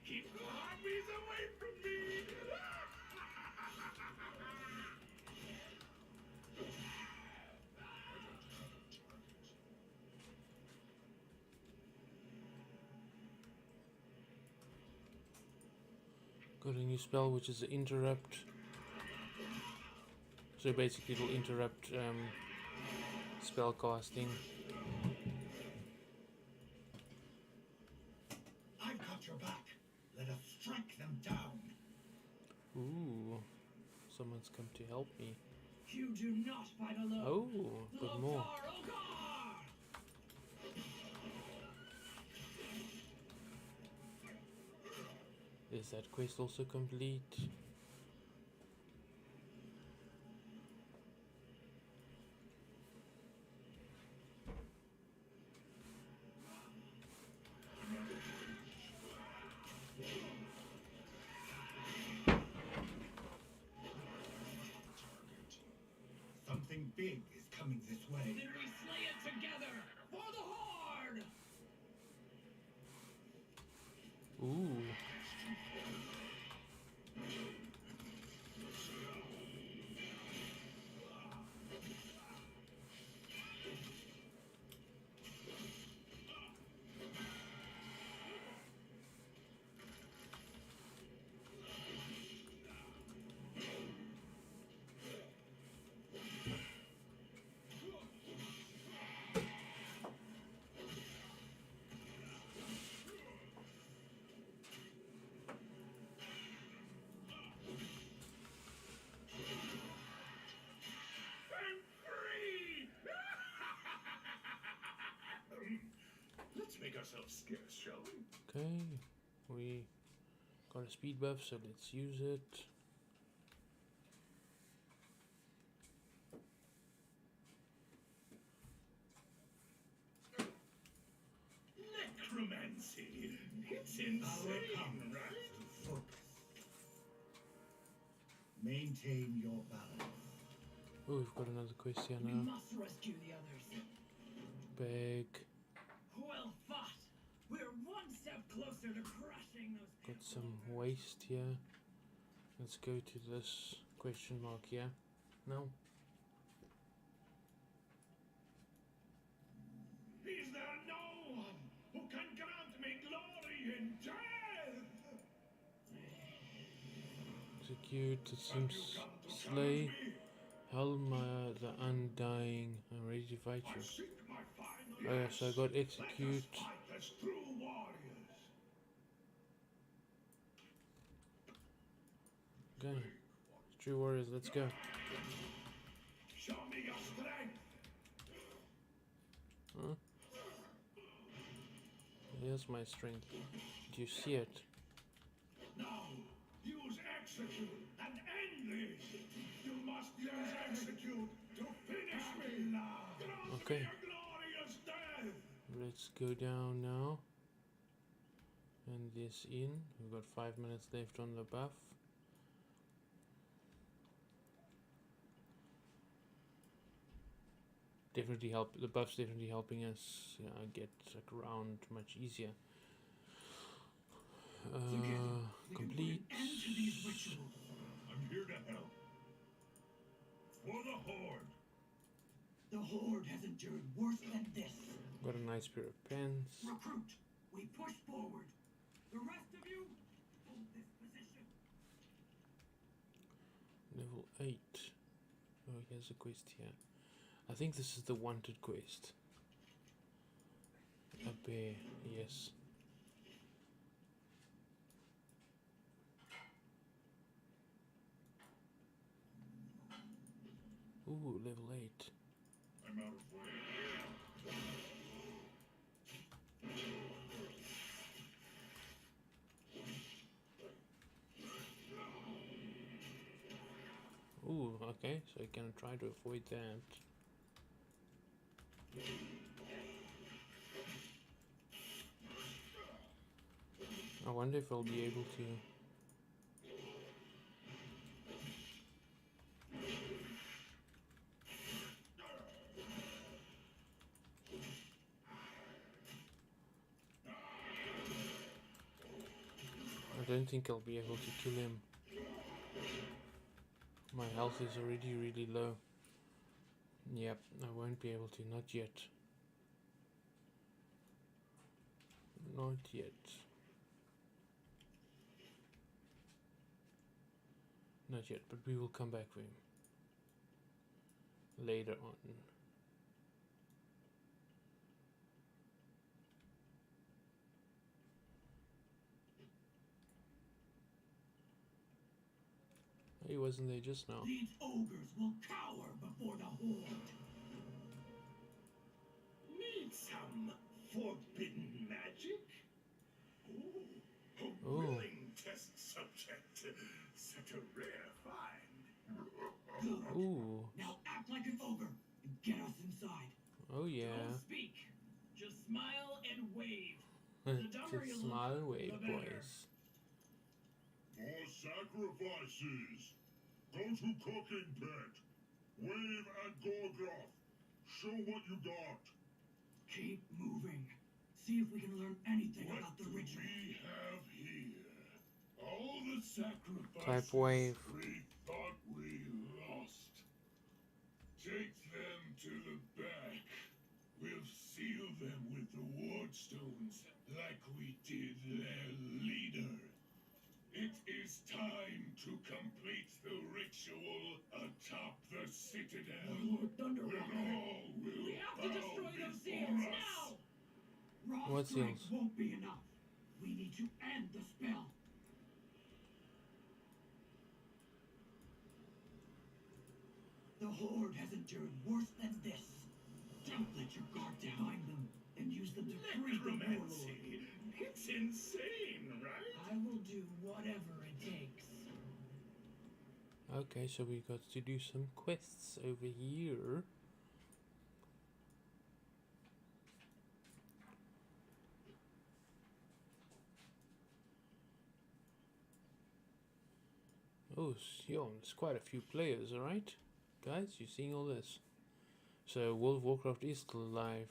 Keep the harpies away from me! Got a new spell, which is interrupt. So basically it'll interrupt spell casting. I've got your back. Let us strike them down. Ooh, someone's come to help me. You do not fight alone. Oh, got more. Lothar Ogar! Is that quest also complete? Something big is coming this way. Then we slay it together for the Horde! Ooh. I'm free! Let's make ourselves scarce, shall we? Okay, we got a speed buff, so let's use it. Necromancy. It's Our insane, comrades right? to focus. Maintain your balance. Oh, we've got another quest here We now. must rescue the others. Bag. Well fought. We're one step closer to crushing got some waste here. Let's go to this question mark here. No. Is there no one who can grant me glory in death? Execute. It Have you seems come to slay. challenge me? Helma the Undying. I'm ready to fight I you. seek my final Oh yeah, so I yes. got Let execute. us fight as true warriors. Okay. True warriors, let's go. Show me your strength. Huh? Here's my strength. Do you see it? Now, use execute and end this. You must use execute to finish me. Grant Okay. me a glorious death. Let's go down now. And this in. We've got 5 minutes left on the buff. Definitely help. The buff's definitely helping us get around much easier. Complete. End to these rituals. I'm here to help. For the Horde. The Horde has endured worse than this. Got a nice pair of pants. Recruit, we push forward. The rest of you, hold this position. Level 8. Oh, here's a quest here. I think this is the wanted quest. A bear, yes. Ooh, level 8. I'm out of way. Ooh, okay, so I can try to avoid that. I wonder if I'll be able to. I don't think I'll be able to kill him. My health is already really low. Yep, I won't be able to, not yet. Not yet. Not yet, but we will come back for him. Later on. He wasn't there just now. These ogres will cower before the Horde. Need some forbidden magic? Ooh, a Ooh. willing test subject. Such a rare find. Good. Ooh. Now act like an ogre and get us inside. Oh yeah. Don't speak. Just smile and wave. The dumber you Just look, smile and wave, the better. boys. More sacrifices. Go to cooking pit. Wave at Gorgoth. Show what you got. Keep moving. See if we can learn anything What about the do ritual. we have here? All the sacrifices Type wave. we thought we lost. Take them to the back. We'll seal them with the ward stones like we did their leader. It is time to complete the ritual atop the citadel. Lord When Thunderwalker. all will We have to bow destroy those before seals us. now! Raw What strength seals? won't be enough. We need to end the spell. The Horde has endured worse than this. Don't let your guard down. Find them and use them to free the warlord. Necromancy. It's insane, right? I will do whatever it takes. Okay, so we got to do some quests over here. Oh, yo, there's quite a few players, alright? Guys, you seeing all this? So, World of Warcraft is still alive.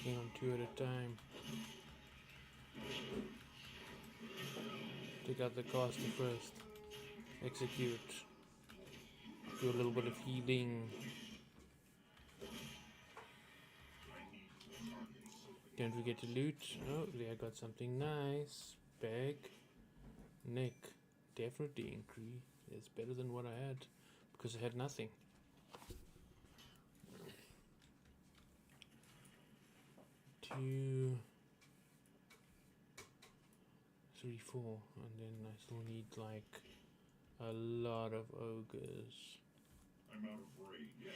taking on 2 at a time. Take out the caster first. Execute. Do a little bit of healing. Don't forget to loot. Oh, there I got something nice. Bag. Neck. Definitely increase. It's better than what I had. Because I had nothing. 2, 3, 4. And then I still need like a lot of ogres. I'm out of range.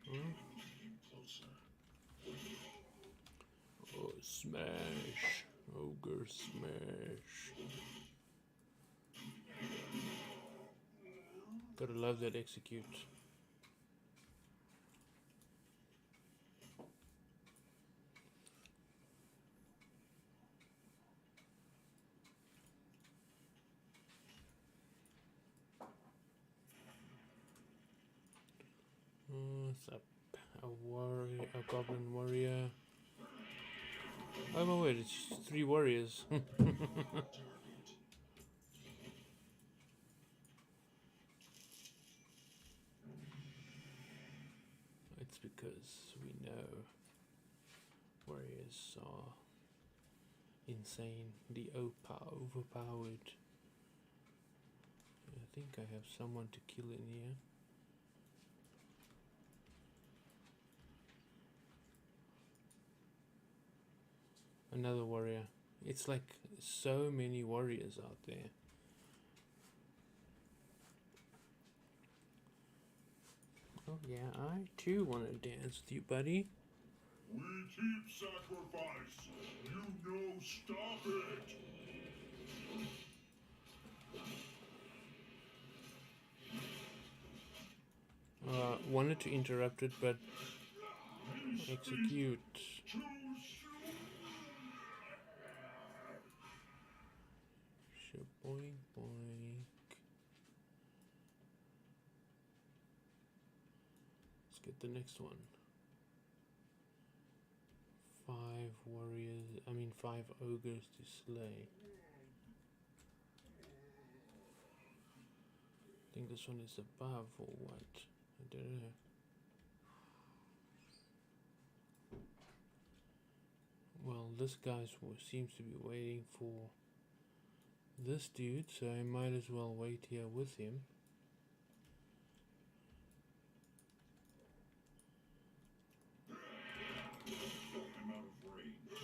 Hmm? Getting closer. Oh, smash. Ogre smash. Gotta love that execute. It's a warrior, a goblin warrior. Oh my word, it's 3 warriors. It's because we know warriors are insanely overpowered. I think I have someone to kill in here. Another warrior. It's like so many warriors out there. Oh yeah, I too want to dance with you, buddy. We keep sacrifice. You know, stop it. Wanted to interrupt it, but execute. Boink boink. Let's get the next one. 5 warriors, 5 ogres to slay. I think this one is above or what? I don't know. Well, this guy seems to be waiting for this dude, so I might as well wait here with him. I'm out of range.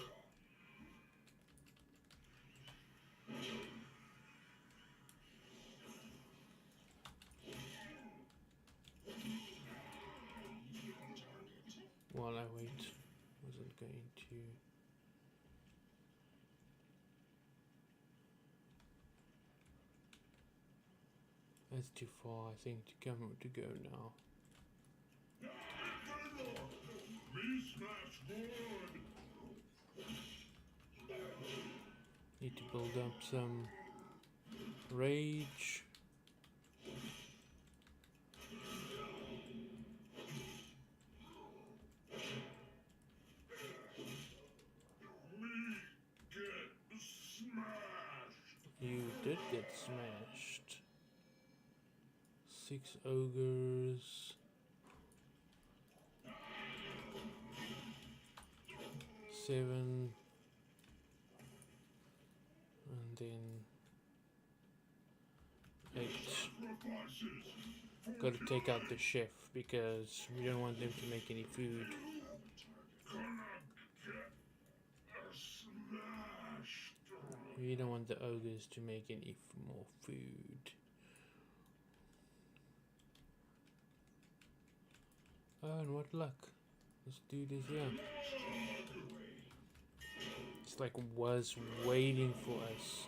While I wait, wasn't going to. That's too far, I think, to go now. Me smash board. Need to build up some rage. Me get smashed. You did get smashed. 6 ogres. 7. And then 8. Gotta take out the chef because we don't want them to make any food. We don't want the ogres to make any more food. Oh, and what luck. This dude is here. It's like was waiting for us.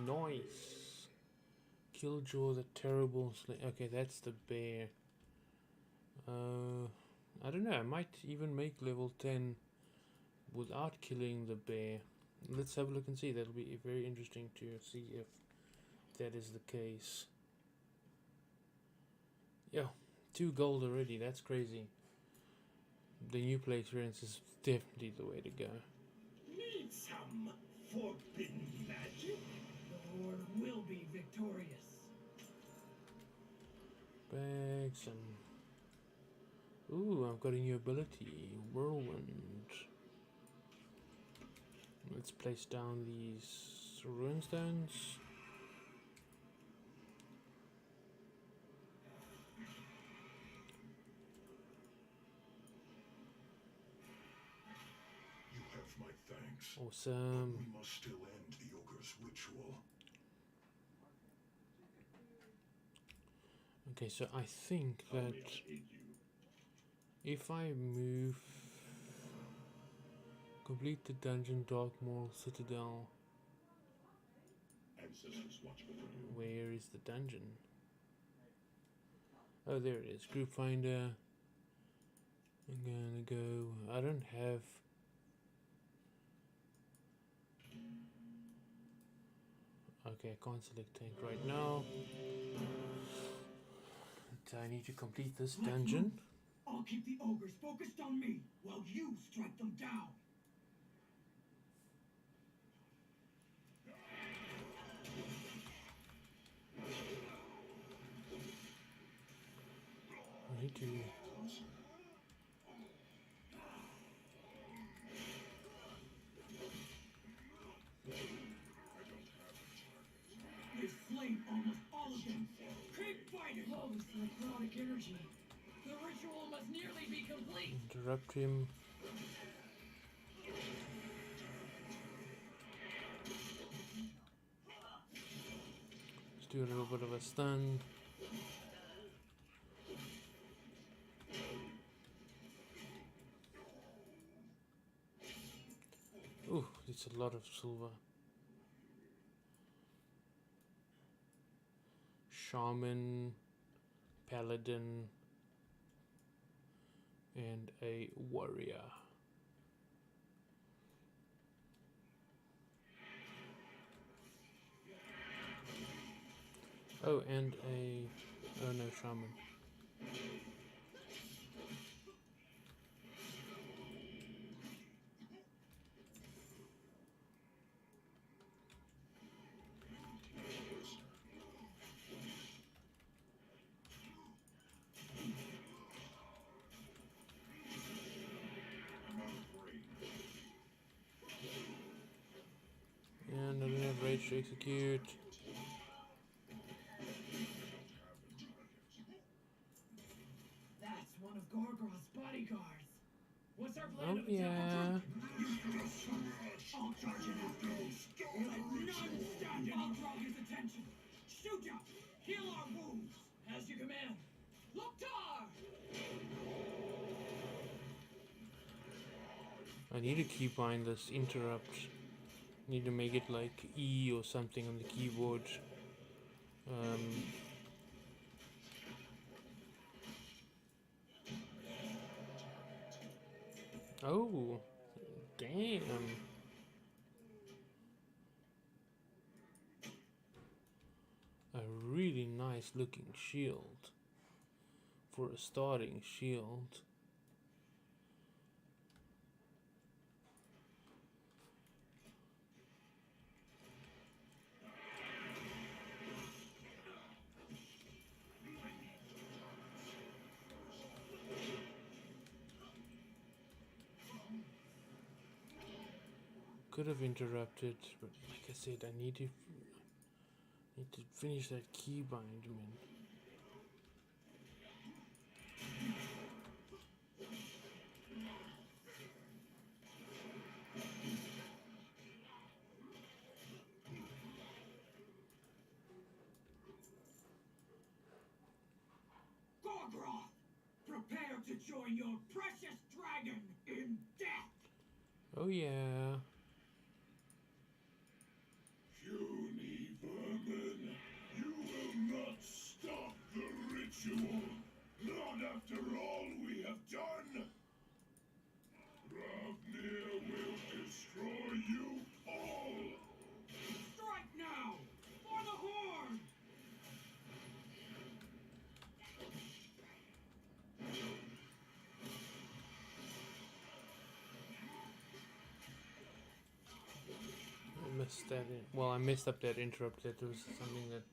Nice. Killjaw the terrible okay, that's the bear. I don't know, I might even make level 10 without killing the bear. Let's have a look and see. That'll be very interesting to see if that is the case. Yeah, 2 gold already. That's crazy. The new play experience is definitely the way to go. Need some forbidden magic? The Horde will be victorious. Bags and... Ooh, I've got a new ability. Whirlwind. Let's place down these rune stones. You have my thanks. Awesome. We must still end the ogre's ritual. Okay, so I think that if I move, complete the dungeon Darkmoor Citadel. Ancestors watch over you. Where is the dungeon? Oh, there it is. Group finder. I'm gonna go. I don't have. Okay, I can't select tank right now. I need to complete this dungeon. I'll keep the ogres focused on me while you strike them down. I need to. We've slain almost all of them. Keep fighting! All this necrotic energy. The ritual must nearly be complete. Interrupt him. Let's do a little bit of a stun. Ooh, it's a lot of silver. Shaman, paladin, and a warrior. Oh, and a... oh no, shaman. And I don't have rage to execute. That's one of Gorgroth's bodyguards. What's our plan Oh of attack? yeah. I'll charge it after this. Let none stand in. I'll draw his attention. Shoot up. Heal our wounds. As you command. Loktar! I need to keep behind this interrupt. Need to make it like E or something on the keyboard. Oh, damn. A really nice looking shield for a starting shield. Could have interrupted, but like I said, I need to finish that keybind, man. Gorgroth! Prepare to join your precious dragon in death! Oh yeah. Puny vermin, you will not stop the ritual. Not after all we have done. Ravnir will missed that. Well, I messed up that interrupt. That was something that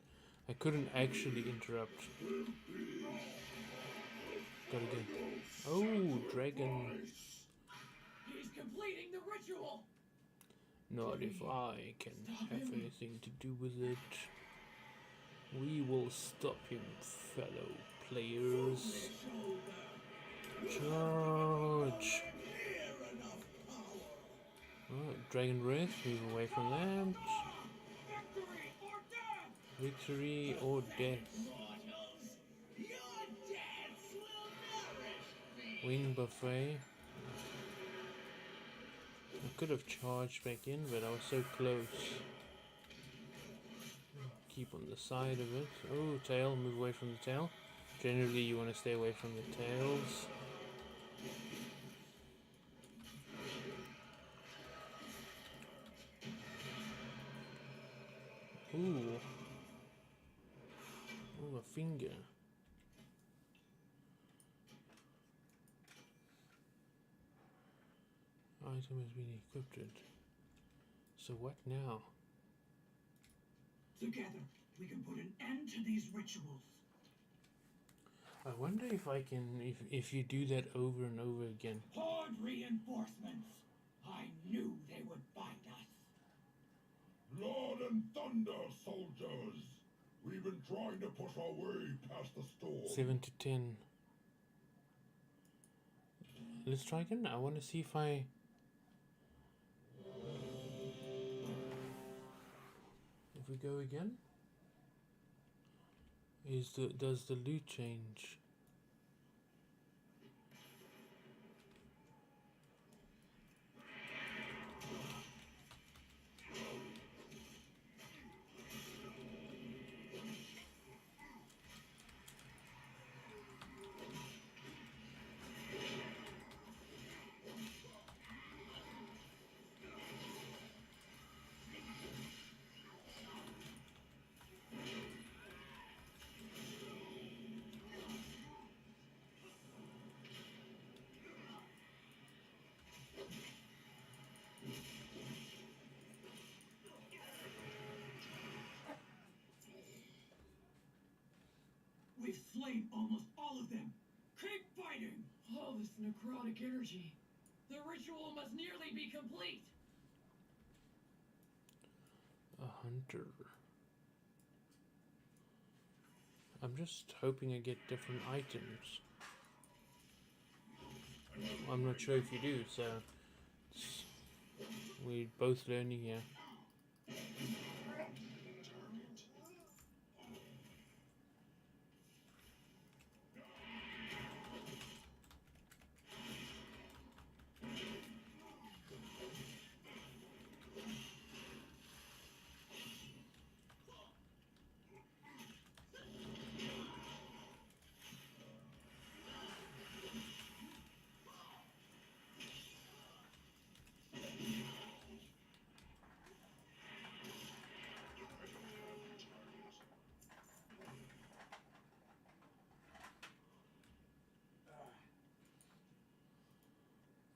I couldn't actually interrupt. Gotta go. Oh, dragon. He's completing the ritual. Not if I can have anything to do with it. We will stop him, fellow players. Charge! Oh, Dragon Breath, move away from that. Victory or death. Wing buffet. I could have charged back in, but I was so close. Keep on the side of it. Oh, tail, move away from the tail. Generally, you want to stay away from the tails. Ooh. Oh, a finger. Item has been equipped. So what now? Together, we can put an end to these rituals. I wonder if I can, if you do that over and over again. Horde reinforcements. I knew they would find us. Blood and thunder, soldiers! We've been trying to push our way past the storm. 7 to 10. Let's try again. I want to see if I... If we go again, does the loot change? We've slain almost all of them. Keep fighting! All this necrotic energy. The ritual must nearly be complete. A hunter. I'm just hoping I get different items. I'm not sure if you do, so we're both learning here.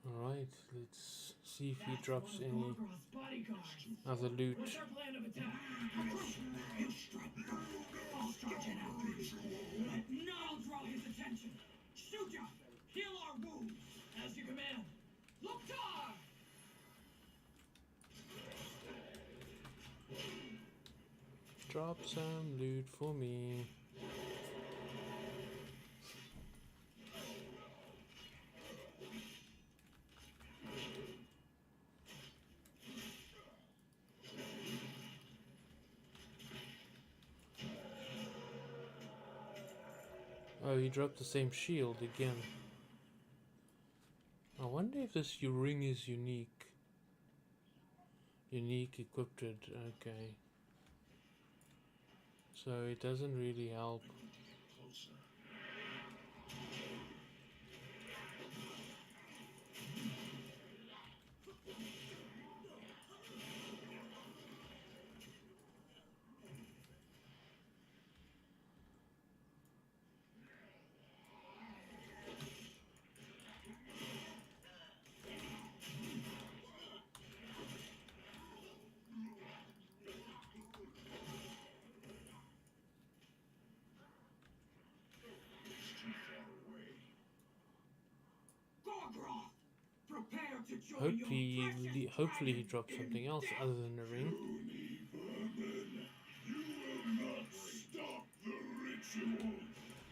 Alright, let's see if he drops any other loot. What's our plan of attack? You strike first. I'll charge in after you. Let none draw his attention. Shoot ya! Heal our wounds. As you command. Loktar! Drop some loot for me. Oh, he dropped the same shield again. I wonder if this ring is unique. Unique equipped, okay. So it doesn't really help. Hopefully he drops something else other than the ring. Puny vermin, you will not stop the ritual.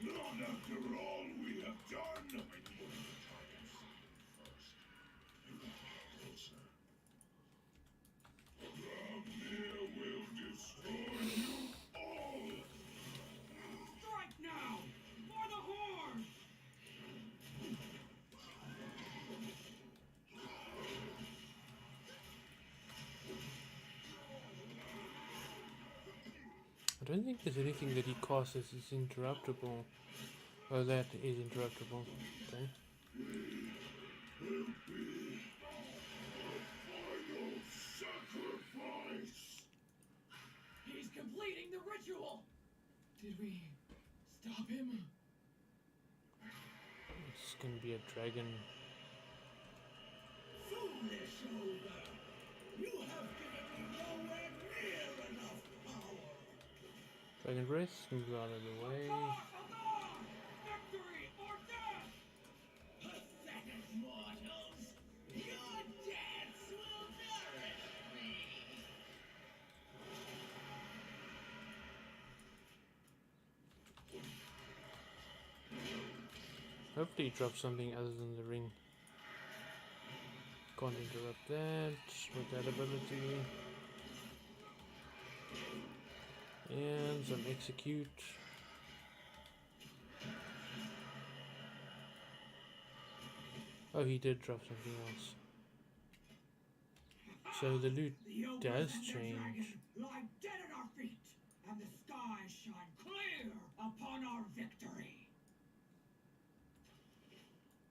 Not after all we have done. Ramir will destroy you all. Strike now! For the Horde! I don't think there's anything that he casts as is interruptible. Oh, that is interruptible. Okay. Final sacrifice. He's completing the ritual! Did we stop him? It's gonna be a dragon. Foolish ogre. You have given me nowhere near enough power. Dragon breath, move out of the way. Victory or death! Pathetic mortals! Your dance will nourish me! Hopefully he drops something other than the ring. Can't interrupt that with that ability. And some execute. Oh, he did drop something else. So the loot The ogres does and their change. dragon lie dead at our feet, and the skies shine clear upon our victory.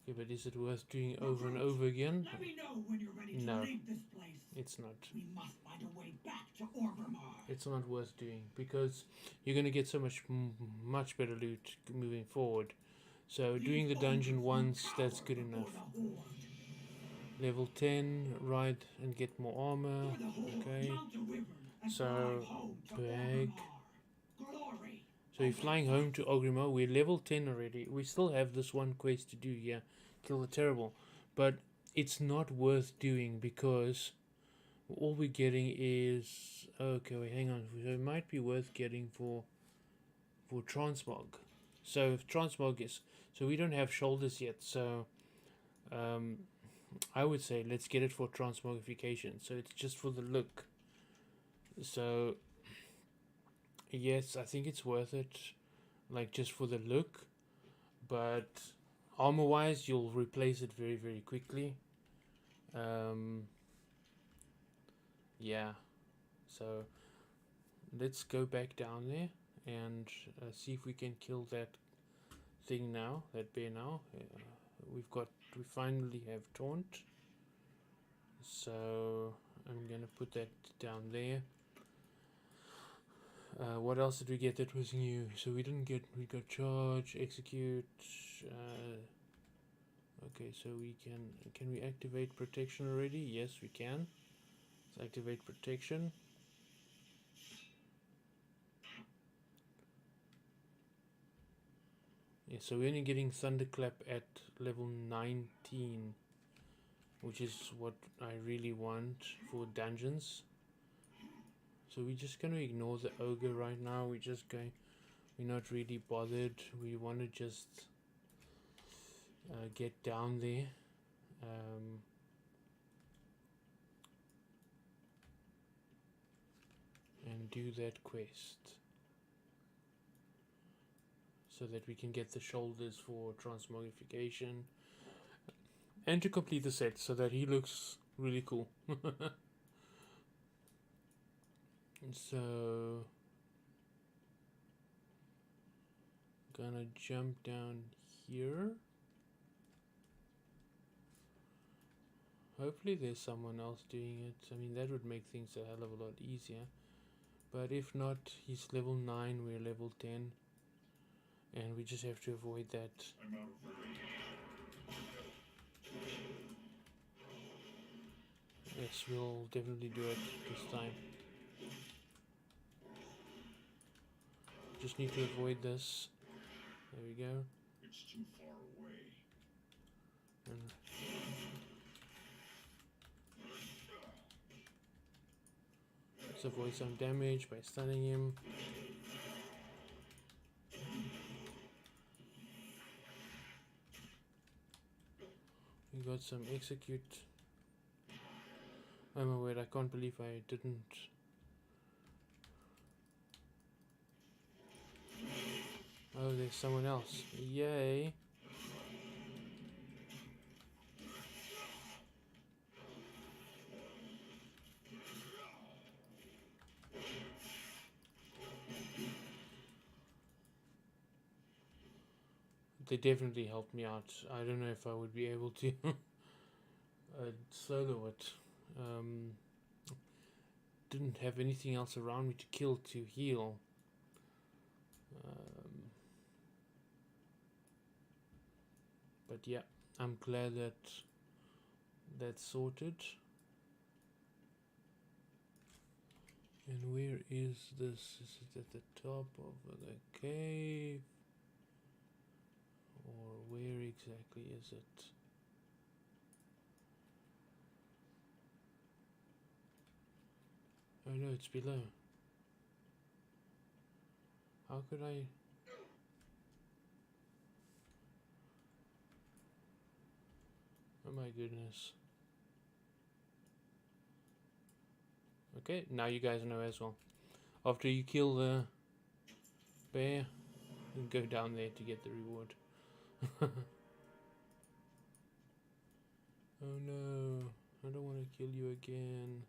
Okay, but is it worth doing over and over again? Let me know when you're ready to No. leave this place. It's not. We must find a way back to Orgrimmar. It's not worth doing because you're going to get so much better loot moving forward. So doing the dungeon once, that's good enough. Level 10, ride and get more armor. Okay. So bag. So you're flying home to Orgrimmar. We're level 10 already. We still have this one quest to do here. Kill the Terrible. But it's not worth doing because all we're getting is... Okay, wait, hang on. So it might be worth getting for transmog. So if transmog is... So we don't have shoulders yet. So I would say let's get it for transmogrification. So it's just for the look. So yes, I think it's worth it. Like just for the look. But armor wise, you'll replace it very, very quickly. Yeah. So let's go back down there and see if we can kill that thing now, that bear now. We finally have taunt. So I'm gonna put that down there. What else did we get that was new? So we got charge, execute. Okay, so can we activate protection already? Yes, we can. Let's activate protection. Yeah, so we're only getting Thunderclap at level 19, which is what I really want for dungeons. So we're just going to ignore the ogre right now. We're not really bothered. We want to just get down there. And do that quest. So that we can get the shoulders for transmogrification. And to complete the set so that he looks really cool. So gonna jump down here. Hopefully there's someone else doing it. I mean, that would make things a hell of a lot easier. But if not, he's level 9, we're level 10. And we just have to avoid that. I'm out of range. Yes, we'll definitely do it this time. Just need to avoid this. There we go. It's too far away. And Let's avoid some damage by stunning him. We got some execute. Oh my word, I can't believe I didn't. Oh, there's someone else. Yay. They definitely helped me out. I don't know if I would be able to solo it. Didn't have anything else around me to kill to heal. But yeah, I'm glad that that's sorted. And where is this? Is it at the top of the cave? Or where exactly is it? Oh no, it's below. How could I? Oh my goodness. Okay, now you guys know as well. After you kill the bear, you go down there to get the reward. Oh no, I don't want to kill you again.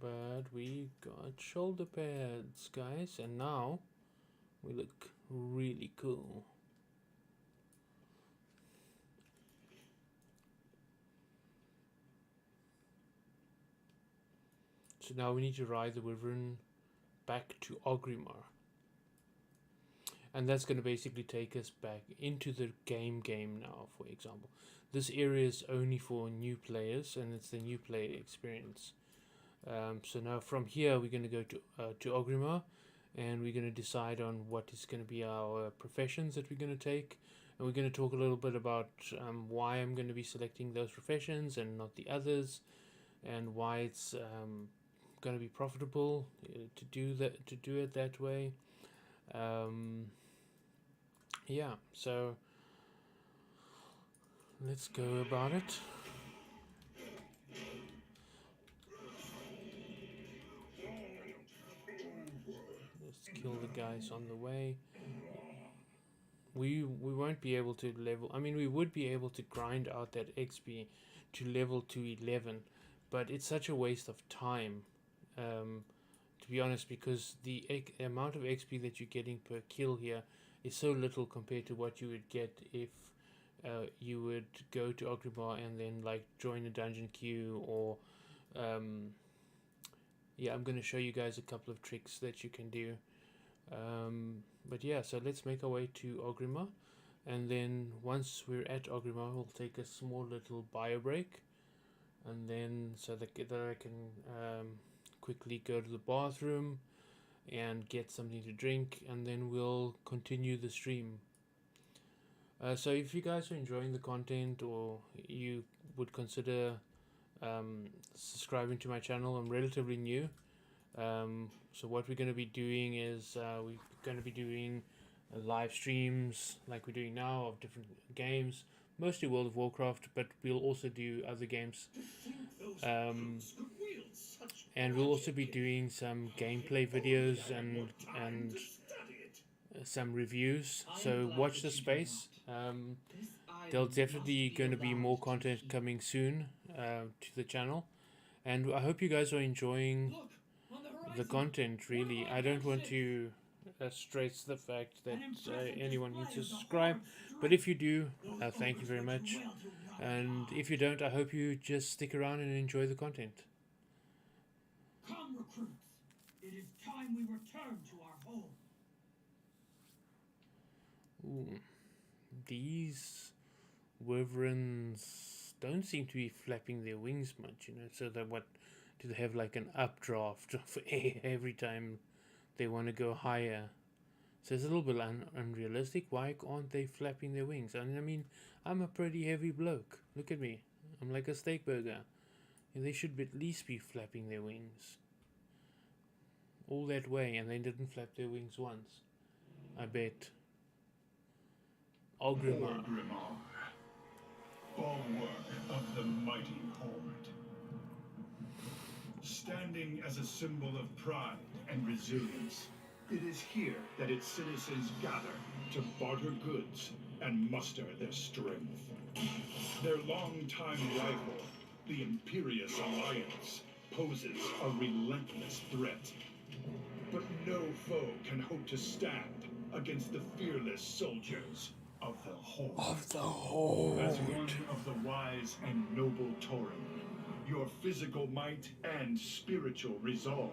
But we got shoulder pads, guys, and now we look really cool. So now we need to ride the wyvern back to Ogrimmar. And that's going to basically take us back into the game now, for example. This area is only for new players, and it's the new player experience. So now from here we're going to go to Ogrimmar, and we're going to decide on what is going to be our professions that we're going to take. And we're going to talk a little bit about why I'm going to be selecting those professions and not the others, and why it's going to be profitable to do it that way. Yeah, so let's go about it. Let's kill the guys on the way. We won't be able to level. I mean, we would be able to grind out that XP to level to 11, but it's such a waste of time. To be honest, because the amount of XP that you're getting per kill here is so little compared to what you would get if you would go to Ogrimmar and then like join a dungeon queue, or yeah, I'm going to show you guys a couple of tricks that you can do. But yeah, so let's make our way to Ogrimmar, and then once we're at Ogrimmar, we'll take a small little bio break, and then so that I can quickly go to the bathroom and get something to drink, and then we'll continue the stream. So if you guys are enjoying the content, or you would consider subscribing to my channel, I'm relatively new. So what we're going to be doing is we're going to be doing live streams like we're doing now of different games, mostly World of Warcraft, but we'll also do other games. And we'll also be doing some gameplay videos and some reviews. So watch the space. There's definitely going to be more content coming soon to the channel, and I hope you guys are enjoying the content. Really, I don't want to stress the fact that anyone needs to subscribe, but if you do, thank you very much, and if you don't, I hope you just stick around and enjoy the content. Come, recruits. It is time we return to our home. Ooh, these wyverns don't seem to be flapping their wings much, so that what do they have, like an updraft of air every time they want to go higher? So it's a little bit unrealistic. Why aren't they flapping their wings? I mean, I'm a pretty heavy bloke. Look at me. I'm like a steak burger. And they should at least be flapping their wings. All that way, and they didn't flap their wings once. I bet. Ogrimmar. Ogrimmar, bulwark of the mighty horde. Standing as a symbol of pride and resilience, it is here that its citizens gather to barter goods and muster their strength. Their longtime rival, the Imperious Alliance, poses a relentless threat. But no foe can hope to stand against the fearless soldiers of the Horde. Of the Horde. As one of the wise and noble Tauren, your physical might and spiritual resolve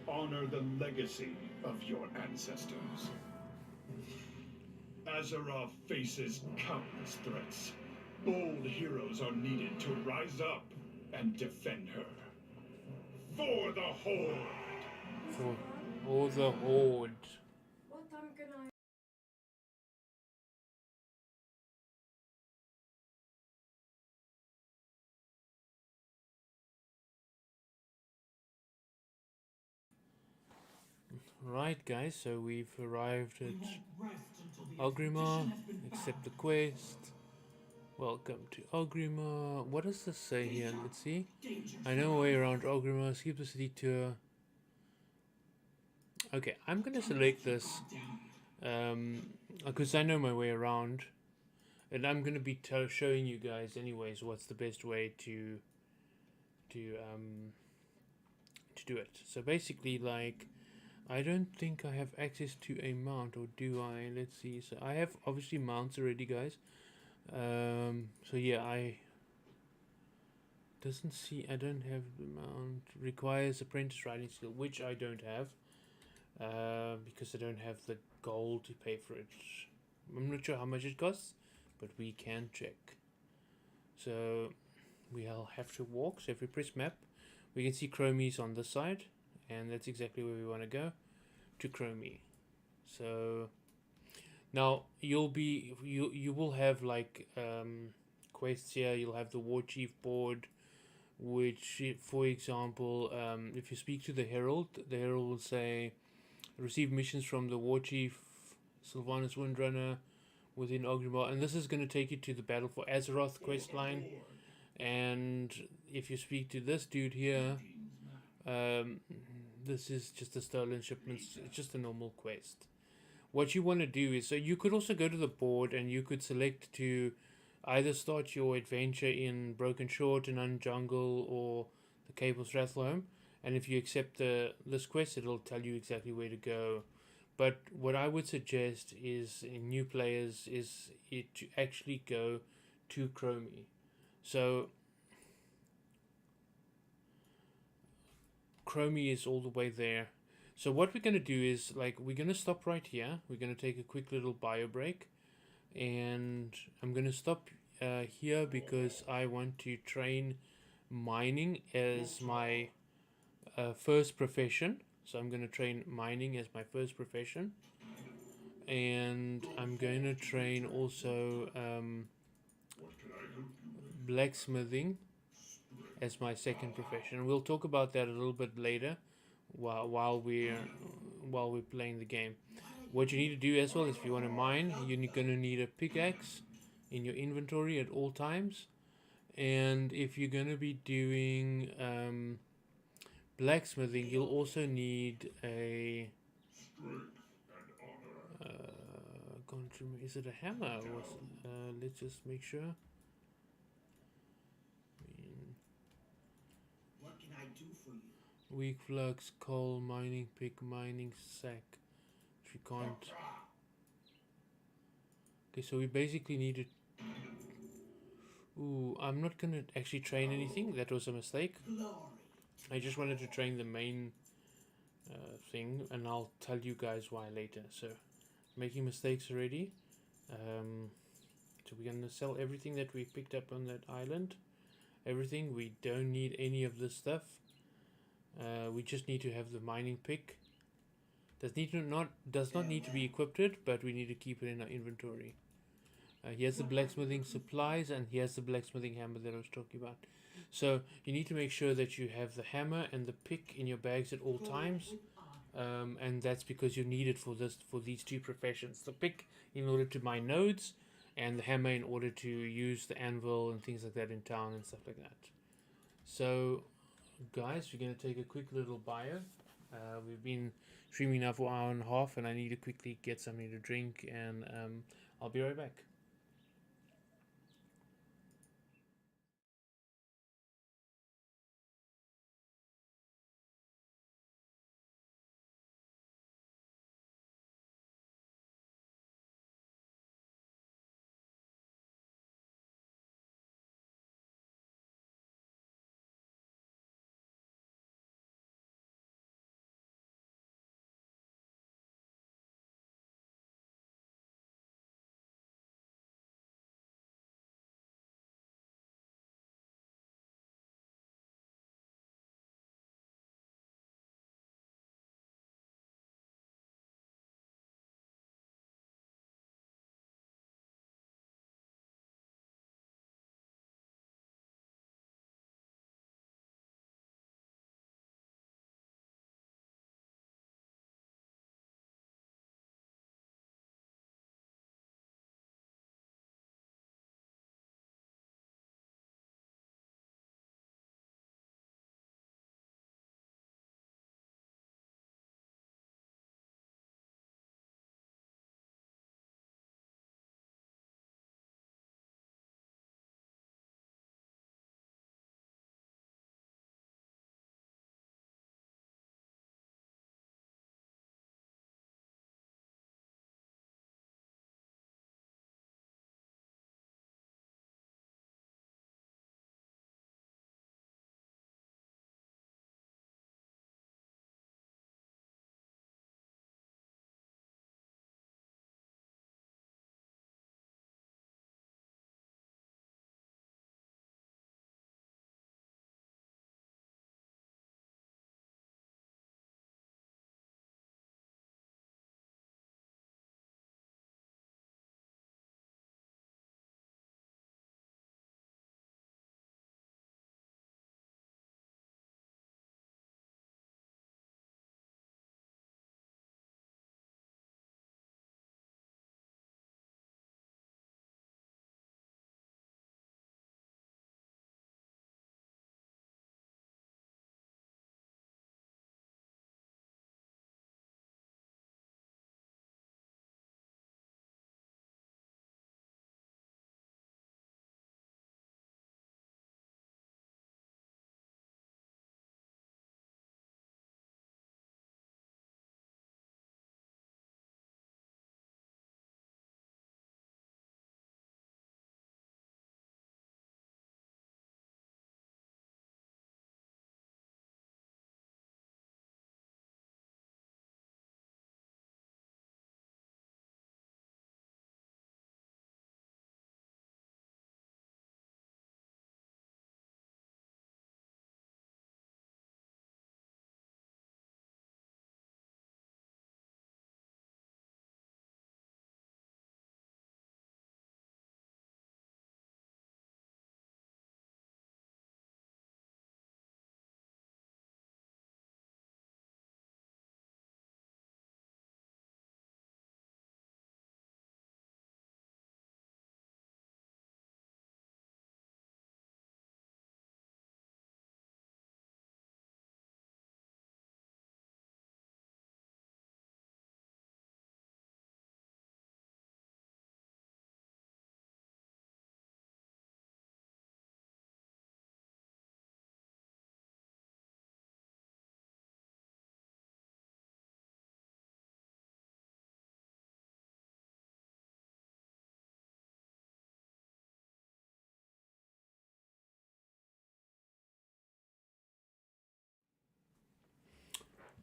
honor the legacy of your ancestors. Azeroth faces countless threats. Bold heroes are needed to rise up and defend her. For the Horde! For the Horde. What time can I? Right, guys, so we've arrived We at won't rest until the Ogrimmar. expedition has been Accept the found. quest. Welcome to Ogrimmar. What does this say here? Let's see. Danger I know a way around Ogrimmar. Skip the city tour. Okay, I'm gonna select this because I know my way around, and I'm gonna be showing you guys anyways what's the best way to do it. So basically, like, I don't think I have access to a mount, or do I? Let's see. So I have obviously mounts already, guys. So yeah, I don't have the mount. Requires apprentice riding skill, which I don't have. Because I don't have the gold to pay for it. I'm not sure how much it costs, but we can check. So we'll have to walk. So if we press map, we can see Chromie's on this side, and that's exactly where we want to go, to Chromie. So now you will have like quests here. You'll have the War Chief board, which, for example, if you speak to the Herald will say, receive missions from the War Chief, Sylvanas Windrunner, within Ogrimmar, and this is going to take you to the Battle for Azeroth quest line. And if you speak to this dude here, this is just a stolen shipments. It's just a normal quest. What you want to do is, so you could also go to the board and you could select to either start your adventure in Broken Shore, Nun Jungle, or the Cable's Rathlome. And if you accept this quest, it'll tell you exactly where to go. But what I would suggest is, in new players, is it to actually go to Chromie. So Chromie is all the way there. So what we're going to do is, like, we're going to stop right here. We're going to take a quick little bio break. And I'm going to stop here because I want to train mining as my first profession. So I'm going to train mining as my first profession. And I'm going to train also blacksmithing as my second profession. We'll talk about that a little bit later while we're playing the game. What you need to do as well is, if you want to mine, you're going to need a pickaxe in your inventory at all times. And if you're going to be doing blacksmithing, you'll also need a is it a hammer? Let's just make sure. What can I do for you? Weak flux, coal, mining pick, mining sack. If you can't. Okay, so we basically need it. Ooh, I'm not gonna actually train anything. That was a mistake. I just wanted to train the main thing, and I'll tell you guys why later. So, making mistakes already. So we're gonna sell everything that we picked up on that island. Everything. We don't need any of this stuff. We just need to have the mining pick. Does not need to be equipped, but we need to keep it in our inventory. Here's the blacksmithing supplies, and here's the blacksmithing hammer that I was talking about. So you need to make sure that you have the hammer and the pick in your bags at all times, and that's because you need it for these two professions. The pick in order to mine nodes, and the hammer in order to use the anvil and things like that in town and stuff like that. So, guys, we're gonna take a quick little bio. We've been streaming now for an hour and a half, and I need to quickly get something to drink, and I'll be right back.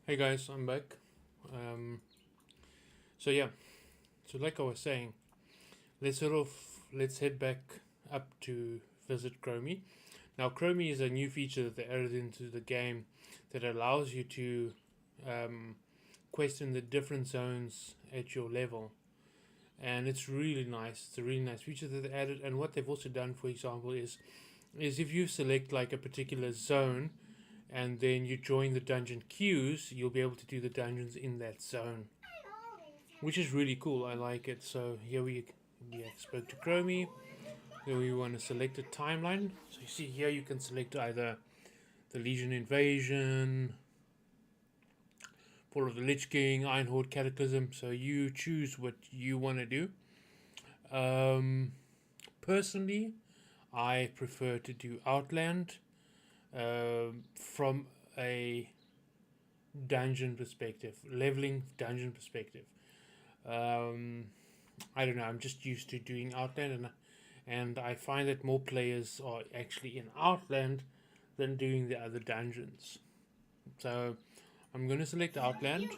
Hey guys, I'm back. So yeah, so like I was saying, let's head back up to visit Chromie. Now Chromie is a new feature that they added into the game that allows you to quest in the different zones at your level, and it's really nice. It's a really nice feature that they added. And what they've also done, for example, is if you select like a particular zone and then you join the dungeon queues, you'll be able to do the dungeons in that zone, which is really cool. I like it. So here we spoke to Chromie. Then we want to select a timeline. So you see here you can select either the Legion Invasion, Fall of the Lich King, Iron Horde Cataclysm. So you choose what you want to do. Personally, I prefer to do Outland from a dungeon perspective, leveling dungeon perspective. I don't know, I'm just used to doing Outland, and I find that more players are actually in Outland than doing the other dungeons. So I'm going to select Outland.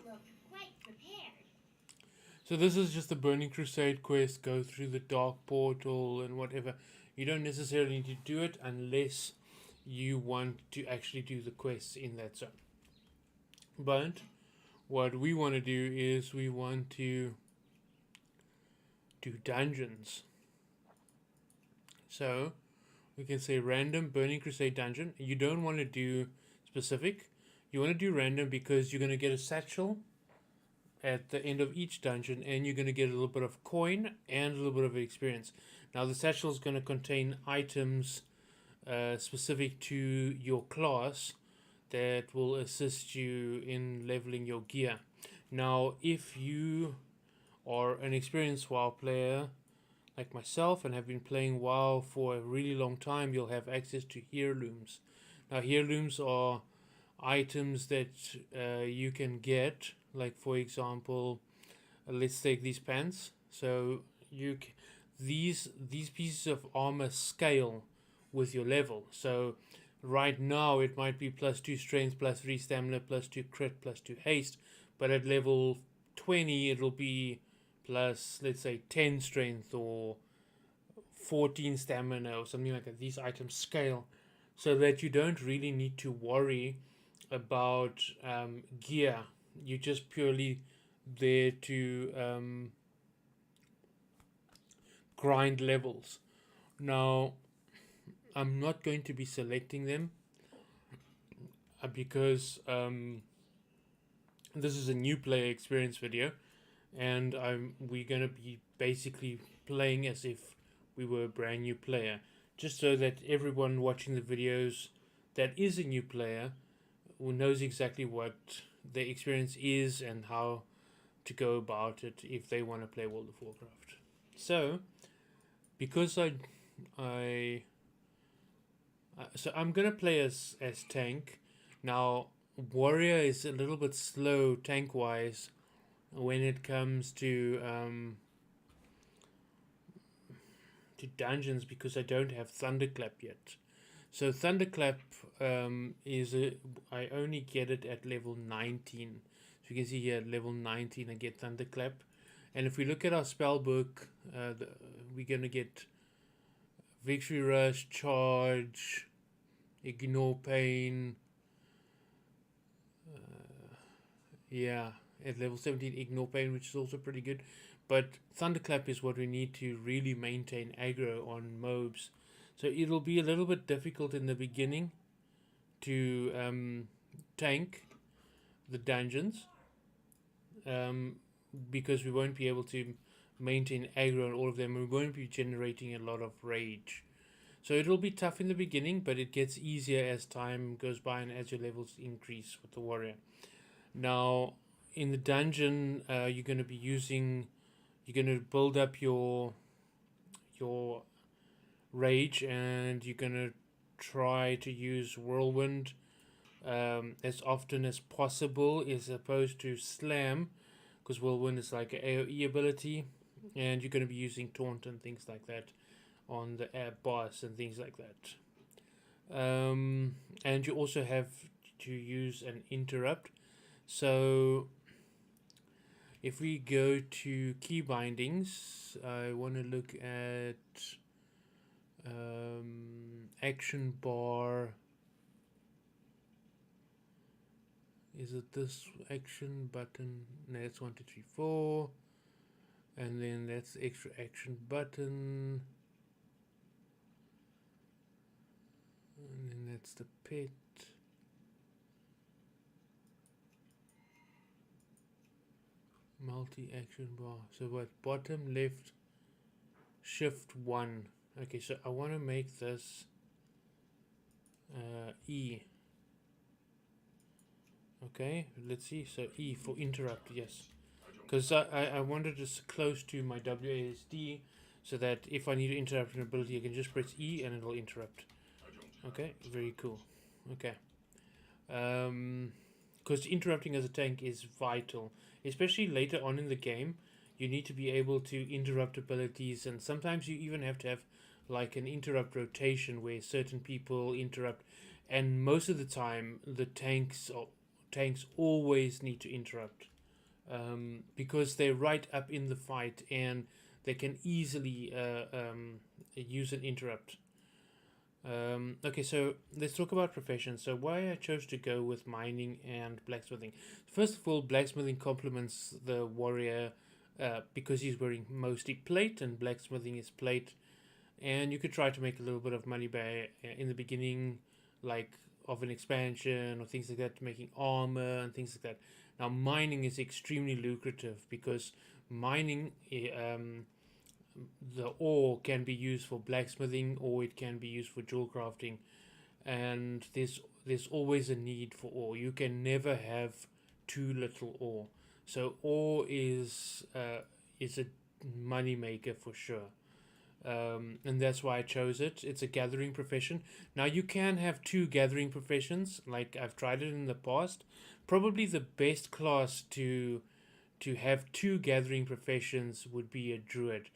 So this is just the Burning Crusade quest, go through the Dark Portal and whatever. You don't necessarily need to do it unless you want to actually do the quests in that zone. But what we want to do is we want to do dungeons. So we can say random Burning Crusade dungeon. You don't want to do specific. You want to do random because you're going to get a satchel at the end of each dungeon, and you're going to get a little bit of coin and a little bit of experience. Now the satchel is going to contain items specific to your class that will assist you in leveling your gear. Now if you are an experienced WoW player like myself and have been playing WoW for a really long time, you'll have access to heirlooms. Now heirlooms are items that you can get, like for example, let's take these pants. So these pieces of armor scale with your level. So right now it might be +2 strength, +3 stamina, +2 crit, +2 haste, but at level 20 it'll be plus, let's say, 10 strength or 14 stamina or something like that. These items scale so that you don't really need to worry about gear. You're just purely there to grind levels. Now I'm not going to be selecting them because this is a new player experience video, and we're going to be basically playing as if we were a brand new player, just so that everyone watching the videos that is a new player who knows exactly what the experience is and how to go about it if they want to play World of Warcraft. So because so I'm gonna play as tank. Now warrior is a little bit slow tank wise when it comes to dungeons, because I don't have Thunderclap yet. So Thunderclap I only get it at level 19. So you can see here at level 19 I get Thunderclap. And if we look at our spell book, we're gonna get Victory Rush, Charge, Ignore Pain. At level 17, Ignore Pain, which is also pretty good. But Thunderclap is what we need to really maintain aggro on mobs. So it'll be a little bit difficult in the beginning to tank the dungeons, because we won't be able to maintain aggro on all of them. We won't be generating a lot of rage. So it'll be tough in the beginning, but it gets easier as time goes by and as your levels increase with the warrior. Now, in the dungeon, you're going to build up your rage, and you're going to try to use whirlwind as often as possible, as opposed to slam, because whirlwind is like an AoE ability, and you're going to be using taunt and things like that on the boss and things like that. And you also have to use an interrupt. So if we go to key bindings, I want to look at action bar. Is it this action button? No, it's 1, 2, 3, 4. and then that's the extra action button, and then that's the pet. Multi-action bar. So what? Bottom left, shift 1. Okay, so I want to make this E. Okay, let's see. So E for interrupt, yes. Because I wanted this close to my WASD so that if I need to interrupt an ability, I can just press E and it'll interrupt. Okay, very cool. Okay. Because interrupting as a tank is vital, especially later on in the game. You need to be able to interrupt abilities, and sometimes you even have to have like an interrupt rotation where certain people interrupt, and most of the time the tanks always need to interrupt, because they're right up in the fight and they can easily use an interrupt. Okay, so let's talk about professions. So why I chose to go with mining and blacksmithing. First of all, blacksmithing complements the warrior because he's wearing mostly plate, and blacksmithing is plate. And you could try to make a little bit of money by in the beginning, like of an expansion or things like that, making armor and things like that. Now mining is extremely lucrative because mining the ore can be used for blacksmithing or it can be used for jewel crafting, and there's always a need for ore. You can never have too little ore, so ore is a money maker for sure. And that's why I chose it. It's a gathering profession. Now you can have two gathering professions, like I've tried it in the past. Probably the best class to have two gathering professions would be a druid.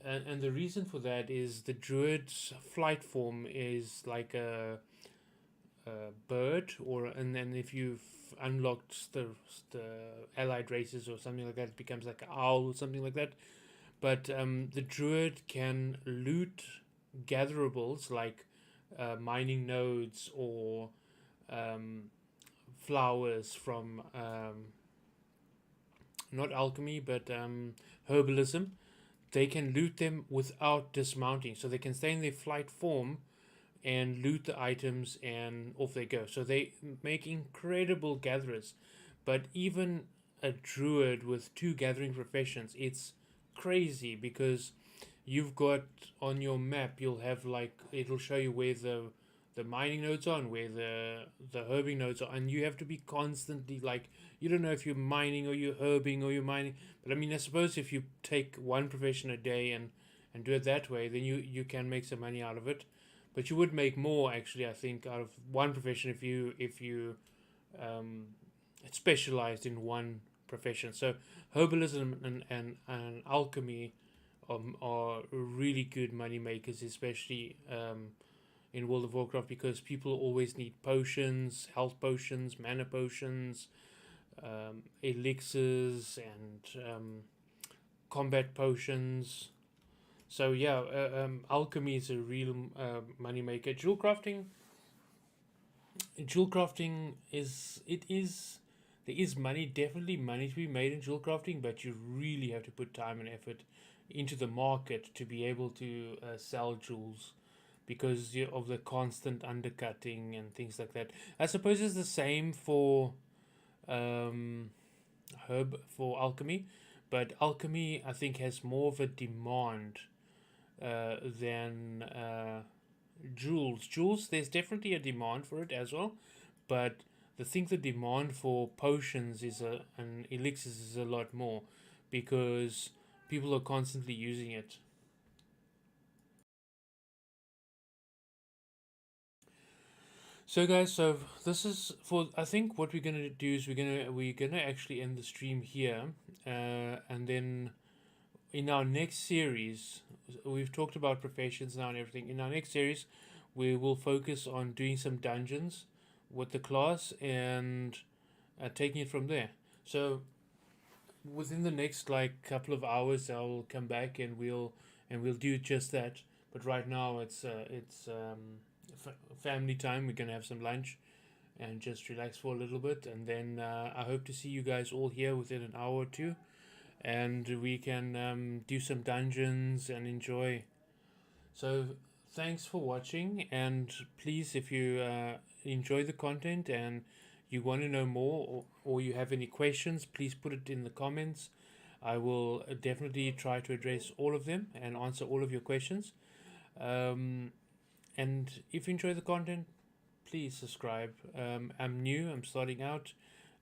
And the reason for that is the druid's flight form is like a bird, or and then if you've unlocked the allied races or something like that, it becomes like an owl or something like that. But the druid can loot gatherables like mining nodes or flowers from not alchemy but herbalism. They can loot them without dismounting, so they can stay in their flight form and loot the items and off they go. So they make incredible gatherers. But even a druid with two gathering professions, it's crazy because you've got on your map, you'll have like, it'll show you where the mining nodes are and where the herbing nodes are, and you have to be constantly like, you don't know if you're mining or you're herbing or you're mining. But I mean, I suppose if you take one profession a day and do it that way, then you can make some money out of it. But you would make more actually, I think, out of one profession if you specialized in one profession. So herbalism and alchemy are really good money makers, especially in World of Warcraft, because people always need potions, health potions, mana potions, elixirs, and combat potions. So yeah, alchemy is a real money maker. Jewel crafting is there is money, definitely money to be made in jewel crafting, but you really have to put time and effort into the market to be able to sell jewels, because of the constant undercutting and things like that. I suppose it's the same for alchemy, but alchemy I think has more of a demand than jewels. Jewels, there's definitely a demand for it as well, but the demand for potions and elixirs is a lot more because people are constantly using it. So guys, so this is for, I think what we're gonna do is we're gonna actually end the stream here, and then in our next series, we've talked about professions now and everything. In our next series, we will focus on doing some dungeons with the class and taking it from there. So within the next like couple of hours, I'll come back and we'll do just that. But right now, it's family time. We're gonna have some lunch and just relax for a little bit, and then I hope to see you guys all here within an hour or two. and we can do some dungeons and enjoy. So thanks for watching, and please, if you enjoy the content and you want to know more, or you have any questions, please put it in the comments. I will definitely try to address all of them and answer all of your questions. And if you enjoy the content, please subscribe. I'm new, I'm starting out,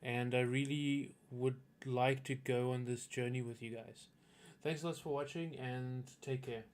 and I really would like to go on this journey with you guys. Thanks a lot for watching, and take care.